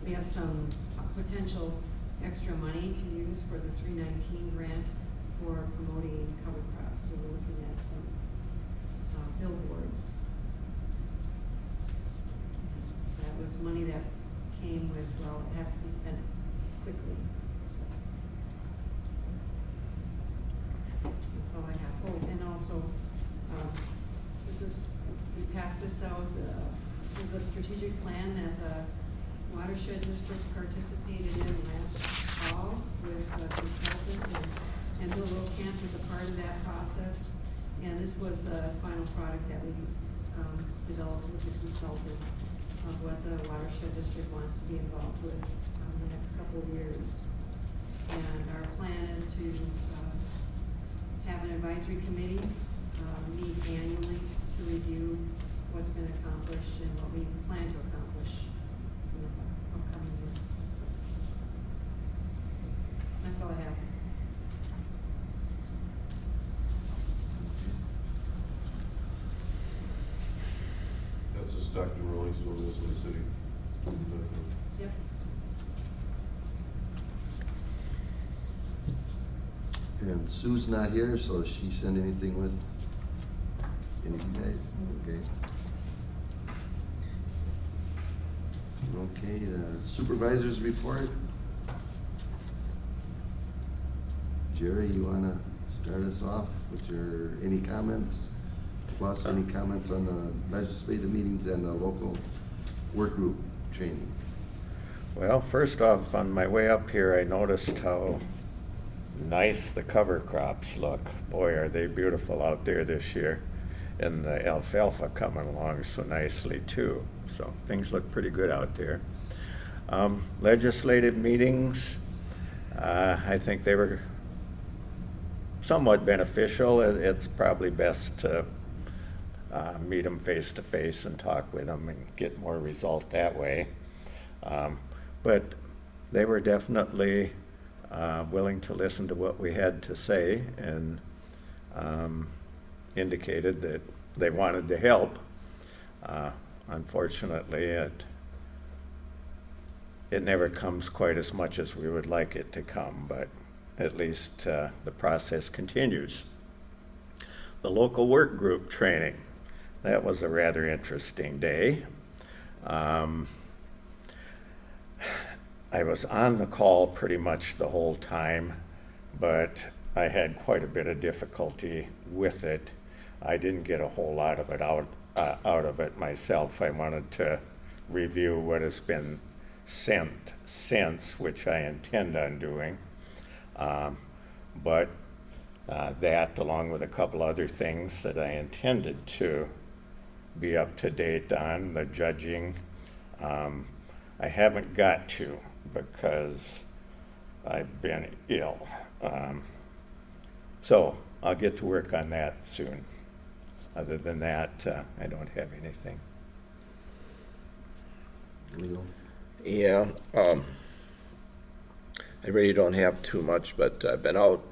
we have some potential extra money to use for the 319 grant for promoting cover crops. So we're looking at some billboards. So that was money that came with, well, it has to be spent quickly. So that's all I have. Oh, and also, we passed this out. This is a strategic plan that the Watershed District participated in last fall with a consultant, and Bill Camp was a part of that process. And this was the final product that we developed with the consultant of what the Watershed District wants to be involved with the next couple of years. And our plan is to have an advisory committee meet annually to review what's been accomplished and what we plan to accomplish in the upcoming year. That's all I have. That's a Stockton Rolling Stone, this in the city. Yep. And Sue's not here, so she send anything with any of you guys? Okay. No, Okay, the Supervisors Report. Jerry, you wanna start us off with any comments? Plus any comments on the legislative meetings and the local work group training? Well, first off, on my way up here, I noticed how nice the cover crops look. Boy, are they beautiful out there this year. And the alfalfa coming along so nicely too. So things look pretty good out there. Legislative meetings, I think they were somewhat beneficial. It's probably best to meet them face to face and talk with them and get more result that way. But they were definitely willing to listen to what we had to say and indicated that they wanted to help. Unfortunately, it never comes quite as much as we would like it to come, but at least the process continues. The local work group training, that was a rather interesting day. I was on the call pretty much the whole time, but I had quite a bit of difficulty with it. I didn't get a whole lot of it out of it myself. I wanted to review what has been sent since, which I intend on doing. But that, along with a couple other things that I intended to be up to date on, the judging, I haven't got to because I've been ill. So I'll get to work on that soon. Other than that, I don't have anything. Leo? Yeah, I really don't have too much, but I've been out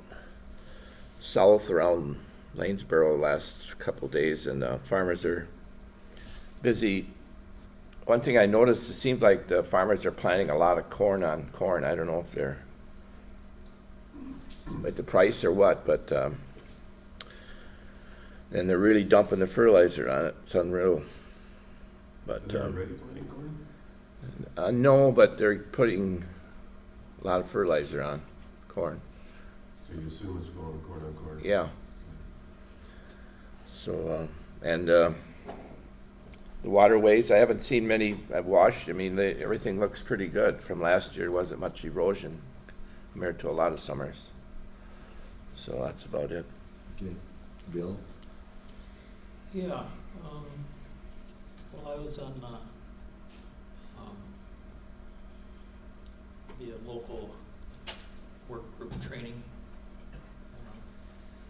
south around Lanesboro the last couple days, and farmers are busy. One thing I noticed, it seems like the farmers are planting a lot of corn on corn. I don't know if they're at the price or what, but and they're really dumping the fertilizer on it. It's unreal. But They're already planting corn? no, but they're putting a lot of fertilizer on corn. So you assume it's going corn on corn? Yeah. So and the waterways, I haven't seen many I've washed. I mean, everything looks pretty good. From last year, wasn't much erosion compared to a lot of summers. So that's about it. Okay, Bill? Yeah, well, I was on, the local work group training,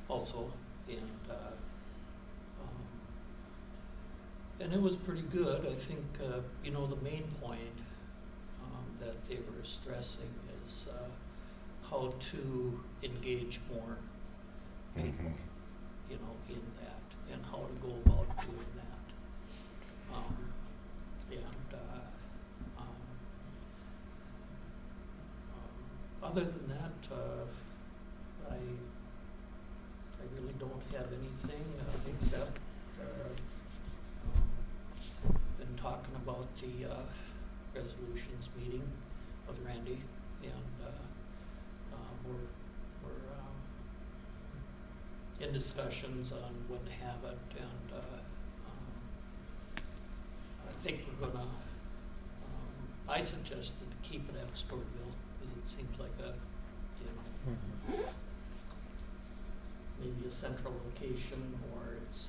also, and it was pretty good. I think, you know, the main point, that they were stressing is, how to engage more people, you know, in that, and how to go about doing that. Other than that, I really don't have anything except been talking about the resolutions meeting with Randy, and we're in discussions on when to have it, and I think we're gonna, I suggested to keep it at Stortville, because it seems like a, you know, maybe a central location, or it's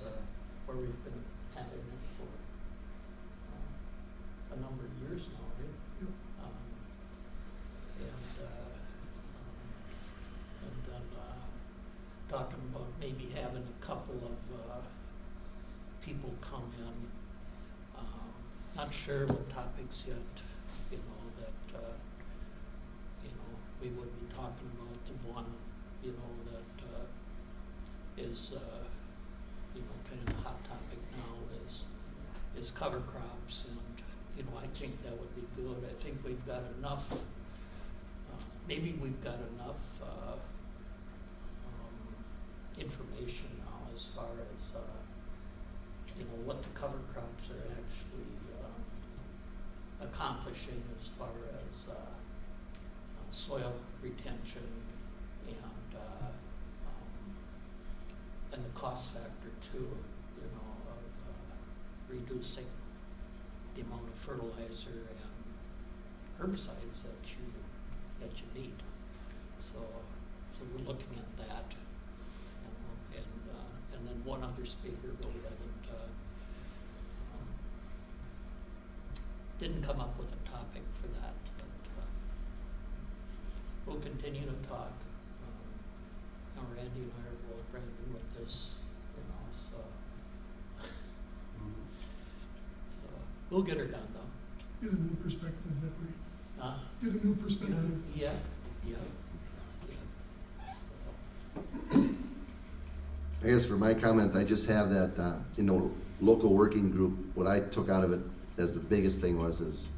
where we've been having it for a number of years now, right? Yep. And then talking about maybe having a couple of people come in. Not sure what topics yet, you know, that you know, we would be talking about. The one, you know, that is you know, kind of a hot topic now is cover crops, and you know, I think that would be good. I think we've got enough, maybe we've got enough information now as far as you know, what the cover crops are actually accomplishing as far as soil retention and the cost factor too, you know, of reducing the amount of fertilizer and herbicides that you need. So we're looking at that, you know, and then one other speaker really didn't come up with a topic for that, but we'll continue to talk. Now Randy and I are both brand new with this, you know, so we'll get her done though. Get a new perspective that way. Get a new perspective. Yeah. I guess for my comment, I just have that, you know, local working group, what I took out of it as the biggest thing is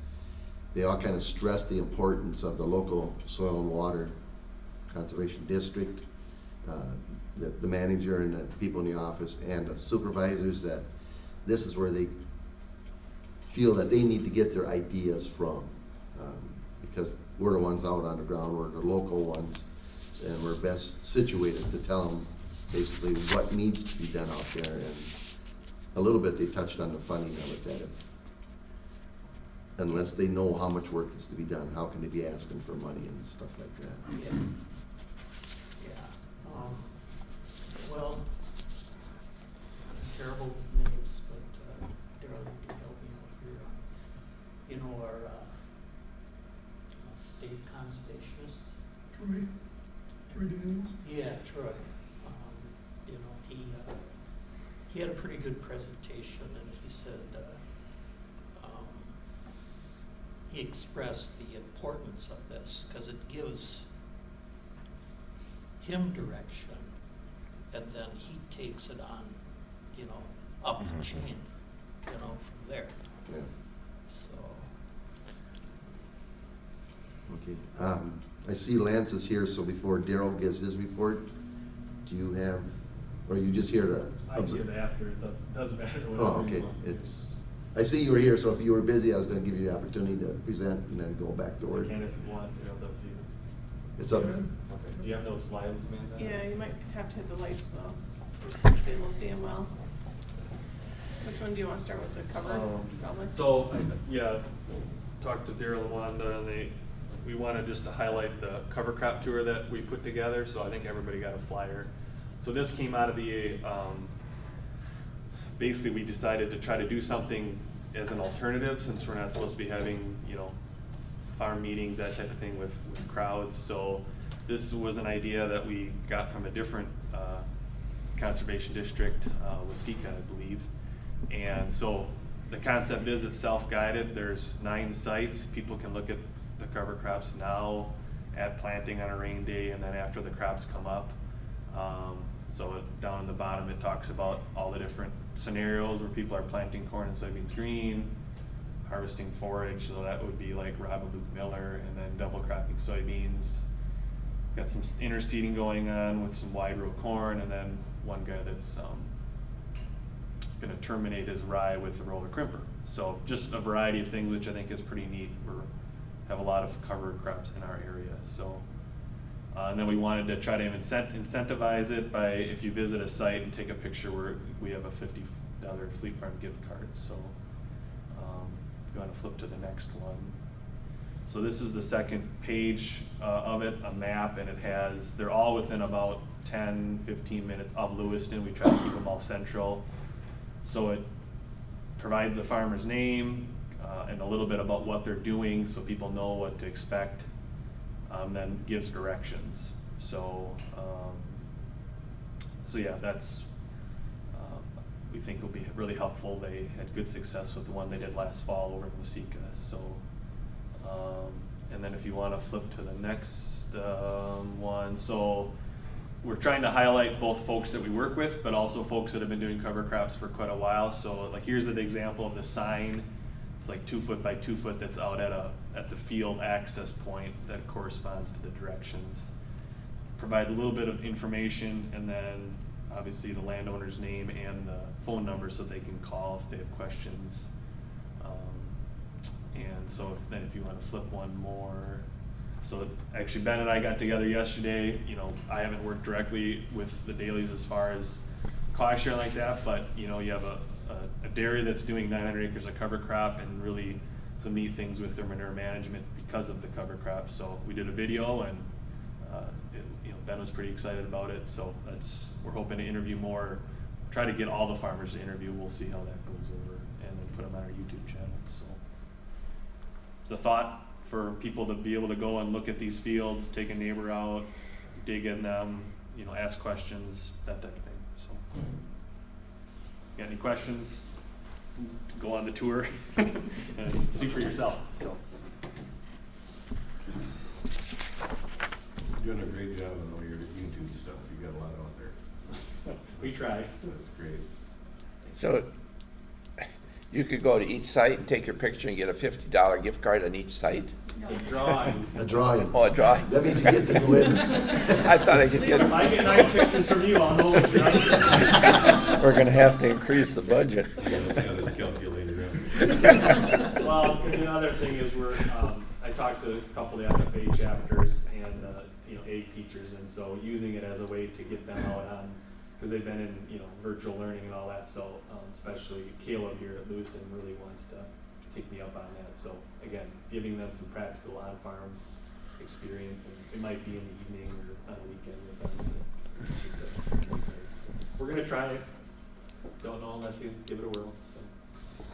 they all kind of stressed the importance of the local soil and water conservation district, the manager and the people in the office and the supervisors, that this is where they feel that they need to get their ideas from, because we're the ones out on the ground, we're the local ones, and we're best situated to tell them basically what needs to be done out there. And a little bit they touched on the funding of it, that if, unless they know how much work is to be done, how can they be asking for money and stuff like that? Yeah. Well, terrible names, but Darryl, you can help me out here. You know, our state conservationist. Troy Daniels. Yeah, Troy. You know, he had a pretty good presentation, and he said he expressed the importance of this because it gives him direction, and then he takes it on, you know, up the chain, you know, from there. Yeah. So. Okay. I see Lance is here, so before Daryl gives his report, do you have, or are you just here to? I give after, it doesn't matter. Oh, okay. I see you were here, so if you were busy, I was gonna give you the opportunity to present and then go back to I work. can if you want, it's up to you. It's up. Okay. Do you have those slides, Amanda? Yeah, you might have to hit the lights though, to be able to see them well. Which one do you want to start with, the cover, probably? So, yeah, talked to Daryl and Wanda, and we wanted just to highlight the cover crop tour that we put together, so I think everybody got a flyer. So this came out of the, basically we decided to try to do something as an alternative, since we're not supposed to be having, you know, farm meetings, that type of thing with crowds. So this was an idea that we got from a different conservation district, Wasika, I believe. And so the concept is it's self-guided. There's 9 sites. People can look at the cover crops now, at planting on a rain day, and then after the crops come up. So down in the bottom it talks about all the different scenarios where people are planting corn and soybeans green, harvesting forage, so that would be like Rob and Luke Miller, and then double cropping soybeans. Got some interseeding going on with some wide row corn, and then one guy that's gonna terminate his rye with a roller crimper. So just a variety of things, which I think is pretty neat. We have a lot of cover crops in our area. So, and then we wanted to try to incentivize it by, if you visit a site and take a picture, we have a $50 Fleet Farm gift card. So if you want to flip to the next one. So this is the second page of it, a map, and they're all within about 10-15 minutes of Lewiston. We try to keep them all central. So it provides the farmer's name and a little bit about what they're doing so people know what to expect, then gives directions. So, yeah, that's, we think will be really helpful. They had good success with the one they did last fall over in Wasika. So, and then if you want to flip to the next one. So we're trying to highlight both folks that we work with, but also folks that have been doing cover crops for quite a while. So like, here's an example of the sign. It's like 2 foot by 2 foot that's out at the field access point that corresponds to the directions. Provides a little bit of information, and then obviously the landowner's name and the phone number so they can call if they have questions. And so if you wanna flip one more, so actually Ben and I got together yesterday, you know, I haven't worked directly with the dailies as far as cost share like that, but you know, you have a dairy that's doing 900 acres of cover crop and really some neat things with their manure management because of the cover crop. So we did a video and you know, Ben was pretty excited about it. So we're hoping to interview more, try to get all the farmers to interview. We'll see how that goes over and then put them on our YouTube channel. So it's a thought for people to be able to go and look at these fields, take a neighbor out, dig in them, you know, ask questions, that type of thing. So, got any questions? Go on the tour and see for yourself. So, You're doing a great job on all your YouTube stuff. You got a lot out there. we try. That's great. So you could go to each site and take your picture and get a $50 gift card on each site? So drawing. A drawing. Oh, a drawing? That means you get to go in. I thought I could get. If I get 9 pictures from you, I'll know what you're right. We're gonna have to increase the budget. He's got his calculator out. Well, and the other thing is I talked to a couple of the FFA chapters and, you know, ag teachers, and so using it as a way to get them out on, because they've been in, you know, virtual learning and all that, so especially Caleb here at Lewiston really wants to take me up on that. So again, giving them some practical on-farm experience, and it might be in the evening or on a weekend with them. We're gonna try it. Don't know unless you give it a whirl. So.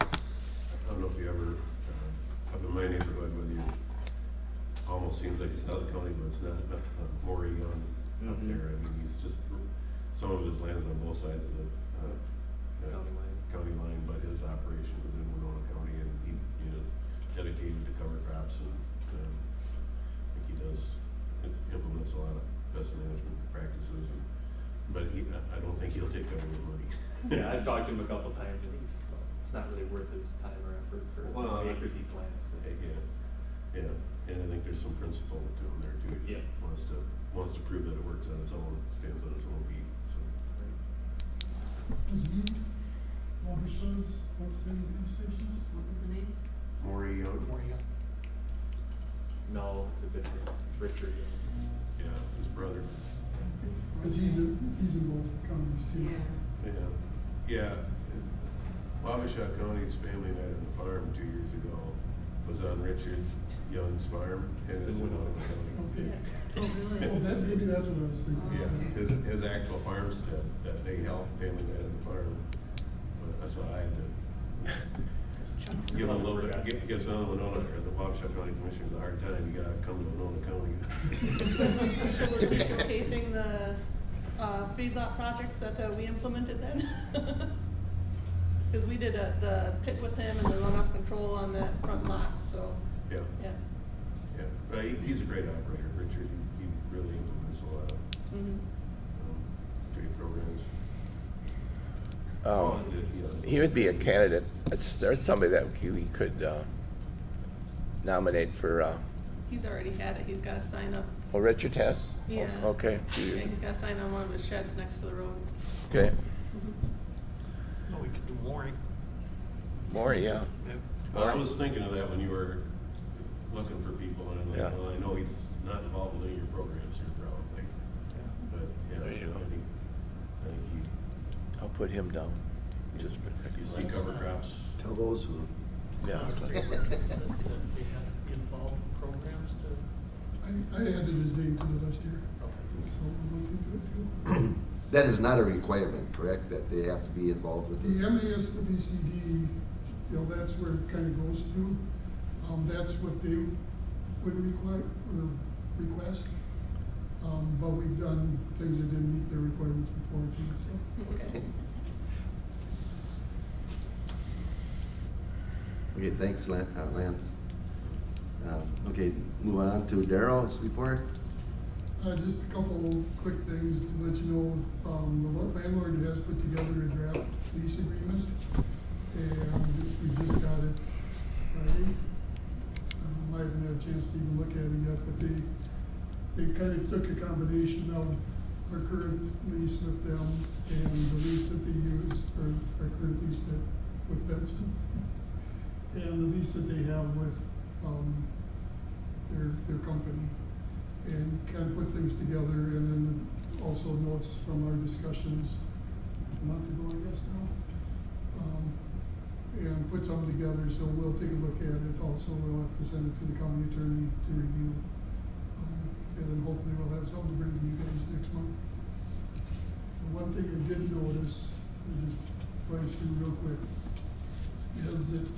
I don't know if you ever, up in my neighborhood, whether you, almost seems like it's out of the county, but it's not, Maury up there. I mean, he's just, some of his land's on both sides of the county line, but his operation is in Winona County, and he, you know, dedicated to cover crops, and I think he implements a lot of best management practices, but I don't think he'll take government money. Yeah, I've talked to him a couple times, and it's not really worth his time or effort for the acres he plants. Yeah, and I think there's some principle to him there too. He just wants to prove that it works on its own, stands on its own feet, so. Was he Watershed's outstanding aid stations? What was the name? Maury Young? No, it's a different, it's Richard. Yeah, his brother. Because he's in both counties too. Yeah. Watershed County's Family Night on the Farm 2 years ago was on Richard Young's farm, and it's in Winona County. Okay. Oh, really? Well, maybe that's what I was thinking. Yeah, his actual farmstead that they held Family Night on the Farm. But so I had to give a little bit, give some of Winona, or the Watershed County Commissioners a hard time. You gotta come to Winona County. So was he showcasing the feedlot projects that we implemented then? Because we did the pit with him and the runoff control on that front lot, so. Yeah. Yeah. Yeah, but he's a great operator, Richard. He really implements a lot of great programs. He would be a candidate. There's somebody that we could nominate for. He's already had it. He's got to sign up. Oh, Richard has? Yeah. Oh, okay. Yeah, he's got to sign on one of his sheds next to the road. Okay. No, we could do mooring. More, yeah. Well, I was thinking of that when you were looking for people, and I'm like, Yeah. well, I know he's not involved with any of your programs here, probably. But, yeah, There you go. I think he, I'll put him down. Just you see cover crops. Tell those who. yeah. They have involved programs to. I added his name to the list here, so I'll look into it too. That is not a requirement, correct, that they have to be involved with The this? SWCD, you know, that's where it kind of goes to. That's what they would require, or request. But we've done things that didn't meet their requirements before too, so. Okay. Okay, thanks, Lance. Okay, move on to Daryl's report. Just a couple quick things to let you know. The landlord has put together a draft lease agreement, and we just got it Friday. I haven't had a chance to even look at it yet, but they kind of took a combination of our current lease with them and the lease that they use, or our current lease with Benson. and the lease that they have with, their company, and kind of put things together, and then also notes from our discussions a month ago, I guess now. And put something together, so we'll take a look at it. Also, we'll have to send it to the county attorney to review. And then hopefully we'll have something to bring to you guys next month. The one thing I did notice, I just flash through real quick, is that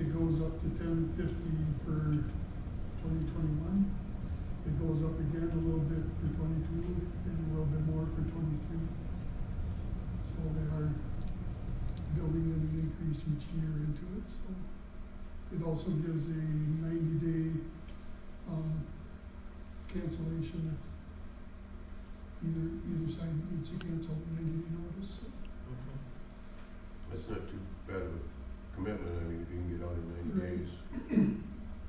it goes up to $10.50 for 2021. It goes up again a little bit for 22 and a little bit more for 23. So they are building in an increase each year into it. So it also gives a 90-day cancellation if either side needs to cancel 90-day notice. That's not too bad of a commitment, I mean, if you can get out in 90 Right. days.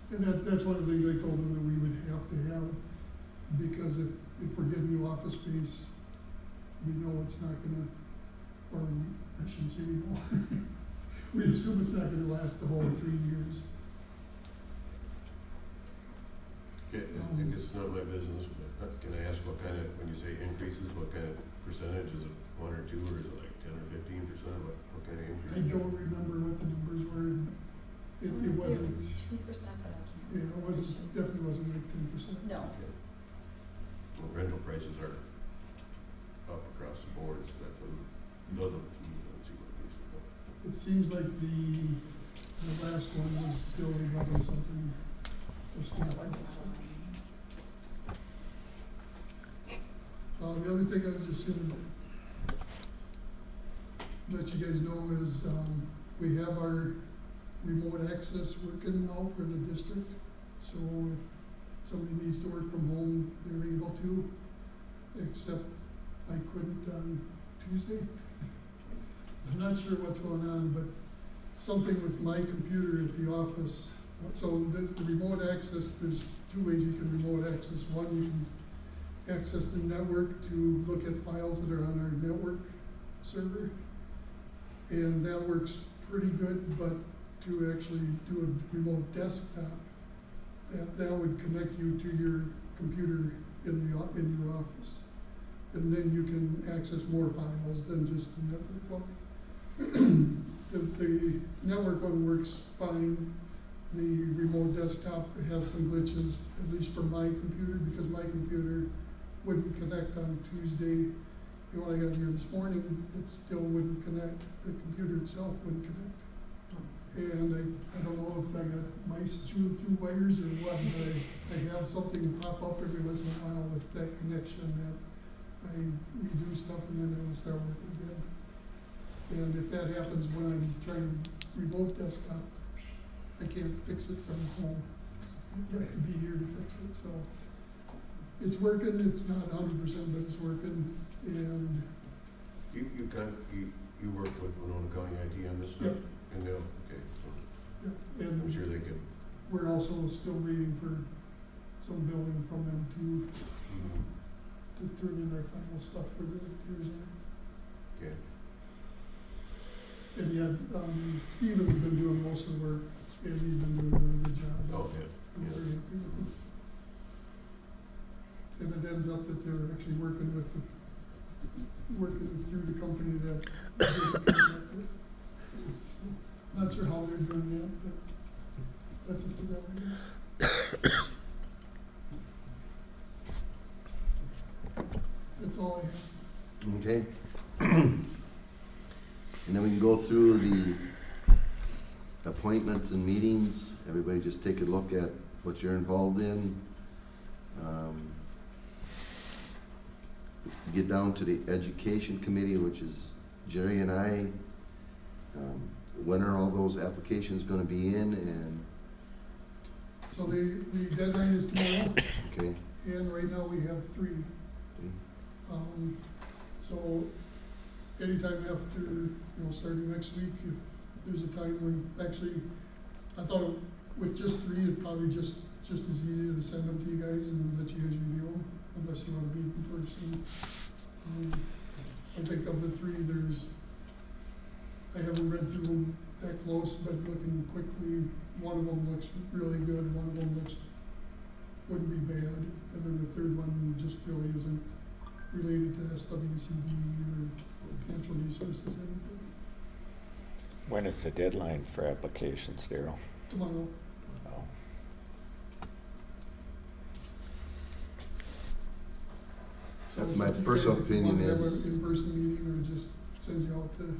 And that's one of the things I told them that we would have to have, because if we're getting new office space, we know it's not gonna, or I shouldn't say we know, we assume it's not gonna last the whole 3 years. Okay, and it's not my business, but can I ask what kind of, when you say increases, what kind of percentage, is it 1 or 2, or is it like 10 or 15%, what kind of increase? I don't remember what the numbers were, and it wasn't, 2%, but I can't. yeah, it wasn't, definitely wasn't like 10%. No. Okay. Well, rental prices are up across the board, so that doesn't, let's see what these are about. It seems like the last one was still 11 something. The other thing I was just gonna let you guys know is, we have our remote access working now for the district. So if somebody needs to work from home, they're able to, except I couldn't on Tuesday. I'm not sure what's going on, but something with my computer at the office. So the remote access, there's 2 ways you can remote access. One, you can access the network to look at files that are on our network server. And that works pretty good, but to actually do a remote desktop, that would connect you to your computer in your office. And then you can access more files than just the network one. The network one works fine. The remote desktop has some glitches, at least for my computer, because my computer wouldn't connect on Tuesday. And when I got here this morning, it still wouldn't connect. The computer itself wouldn't connect. And I don't know if I got mice through wires or what, but I have something pop up every once in a while with that connection that I redo stuff and then it'll start working again. And if that happens when I'm trying to remote desktop, I can't fix it from home. You have to be here to fix it, so. It's working, it's not 100%, but it's working, and. You work with Winona County IT on this stuff? Yep. And they'll, okay, so Yeah, and I'm sure they can. we're also still waiting for some billing from them to turn in our final stuff for the CARES Act. Okay. And yeah, Steven's been doing most of the work, and he's been doing a really good job. Oh, yeah, I'm yeah. very happy with him. And it ends up that they're actually working through the company that they contract with. So, not sure how they're doing that, but that's up to them, I guess. That's all I have. Okay. And then we can go through the appointments and meetings. Everybody just take a look at what you're involved in. Get down to the education committee, which is Jerry and I. When are all those applications gonna be in, and, So the deadline is tomorrow, okay? and right now we have 3. So anytime after, starting next week, if there's a time when, actually, I thought with just 3, it'd probably just as easy to send them to you guys and let you guys review them, unless you want to meet in person. I think of the 3, I haven't read through them that close, but looking quickly, one of them looks really good, one of them wouldn't be bad, and then the third one just really isn't related to SWCD or natural resources or anything. When is the deadline for applications, Daryl? Tomorrow. Oh. So it's My up to you personal guys if you opinion want to have is- an in-person meeting or just send you out the,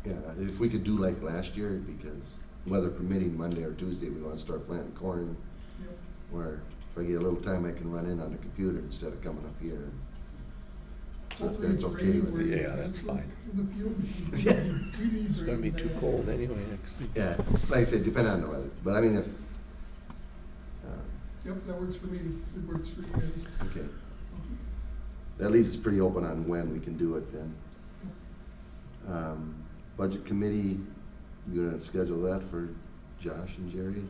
Yeah, if we could do like last year, because weather permitting, Monday or Tuesday, we wanna start planting corn, you know, where if I get a little time, I can run in on the computer instead of coming up here. So if hopefully that's it's okay raining with where you. you Yeah, can that's fine. in the field. Yeah. We need It's gonna be rain too bad. cold anyway next week. Yeah, like I said, depending on the weather, but I mean, if, Yep, that works for me, it works for you guys. okay. That leaves us pretty open on when we can do it then. Budget committee, you gonna schedule that for Josh and Jerry?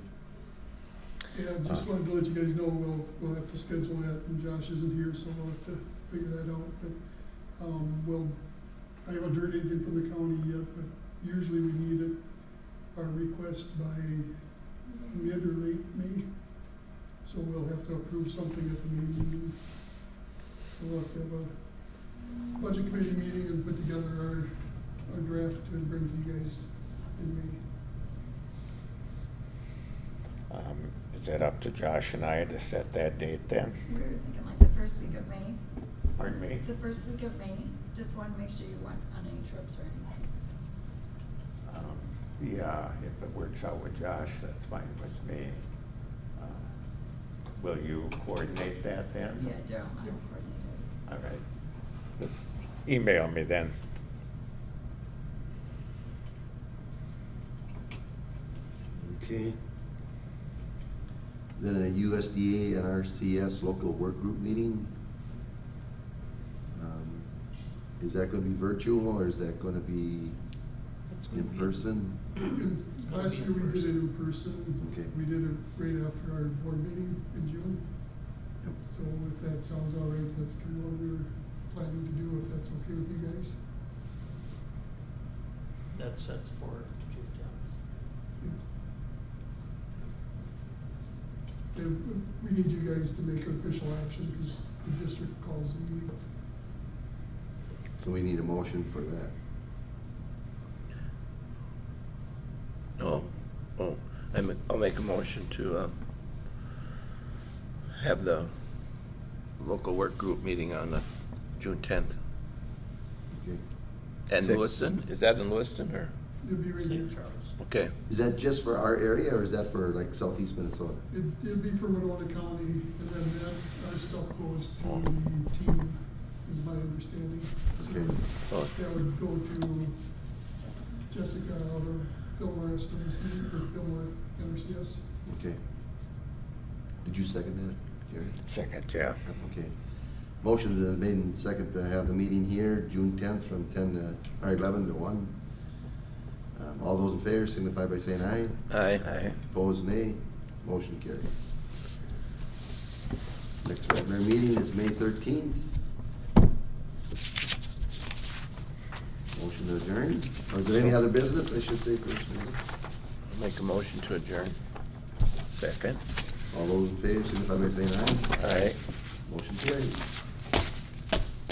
Yeah, just wanted to let you guys know, we'll have to schedule that, and Josh isn't here, so we'll have to figure that out, but, I haven't heard anything from the county yet, but usually we need it, our request by mid or late May, so we'll have to approve something at the May meeting. We'll have to have a budget committee meeting and put together our draft to bring to you guys in May. Is that up to Josh and I to set that date then? We were thinking like the first week of May, Pardon me? the first week of May, just wanted to make sure you weren't on any trips or anything. Yeah, if it works out with Josh, that's fine with me. Will you coordinate that then? Yeah, Daryl and I will coordinate it. All right. Just email me then. Okay. Then a USDA nrcs local work group meeting. Is that gonna be virtual or is that gonna be in person? Last year we did it in person. Okay. We did it right after our board meeting in June. Yep. So if that sounds all right, that's kind of what we were planning to do, if that's okay with you guys. That's set for June 10th. Yeah. And we need you guys to make an official action because the district calls the meeting. So we need a motion for that. I'll make a motion to, have the local work group meeting on the June 10th. Okay. And Six. Lewiston, is that in Lewiston or? It'd be right St. here. Charles. Okay, Is that just for our area or is that for like southeast Minnesota? It'd be for Winona County, and then our stuff goes to the team, is my understanding. So Okay. Oh. that would go to Jessica out of Fillmore SWC, or Fillmore NRCS. Okay. Did you second that, Jerry? Second, yeah. Okay. Motion has been made and second to have the meeting here, June 10th from 11 to 1. All those in favor signify by saying aye. aye. Opposed, nay. Motion carries. Next regular meeting is May 13th. Motion to adjourn. Or is there any other business, I should say, first meeting? Make a motion to adjourn. Second. All those in favor signify by saying aye. All right. Motion carries.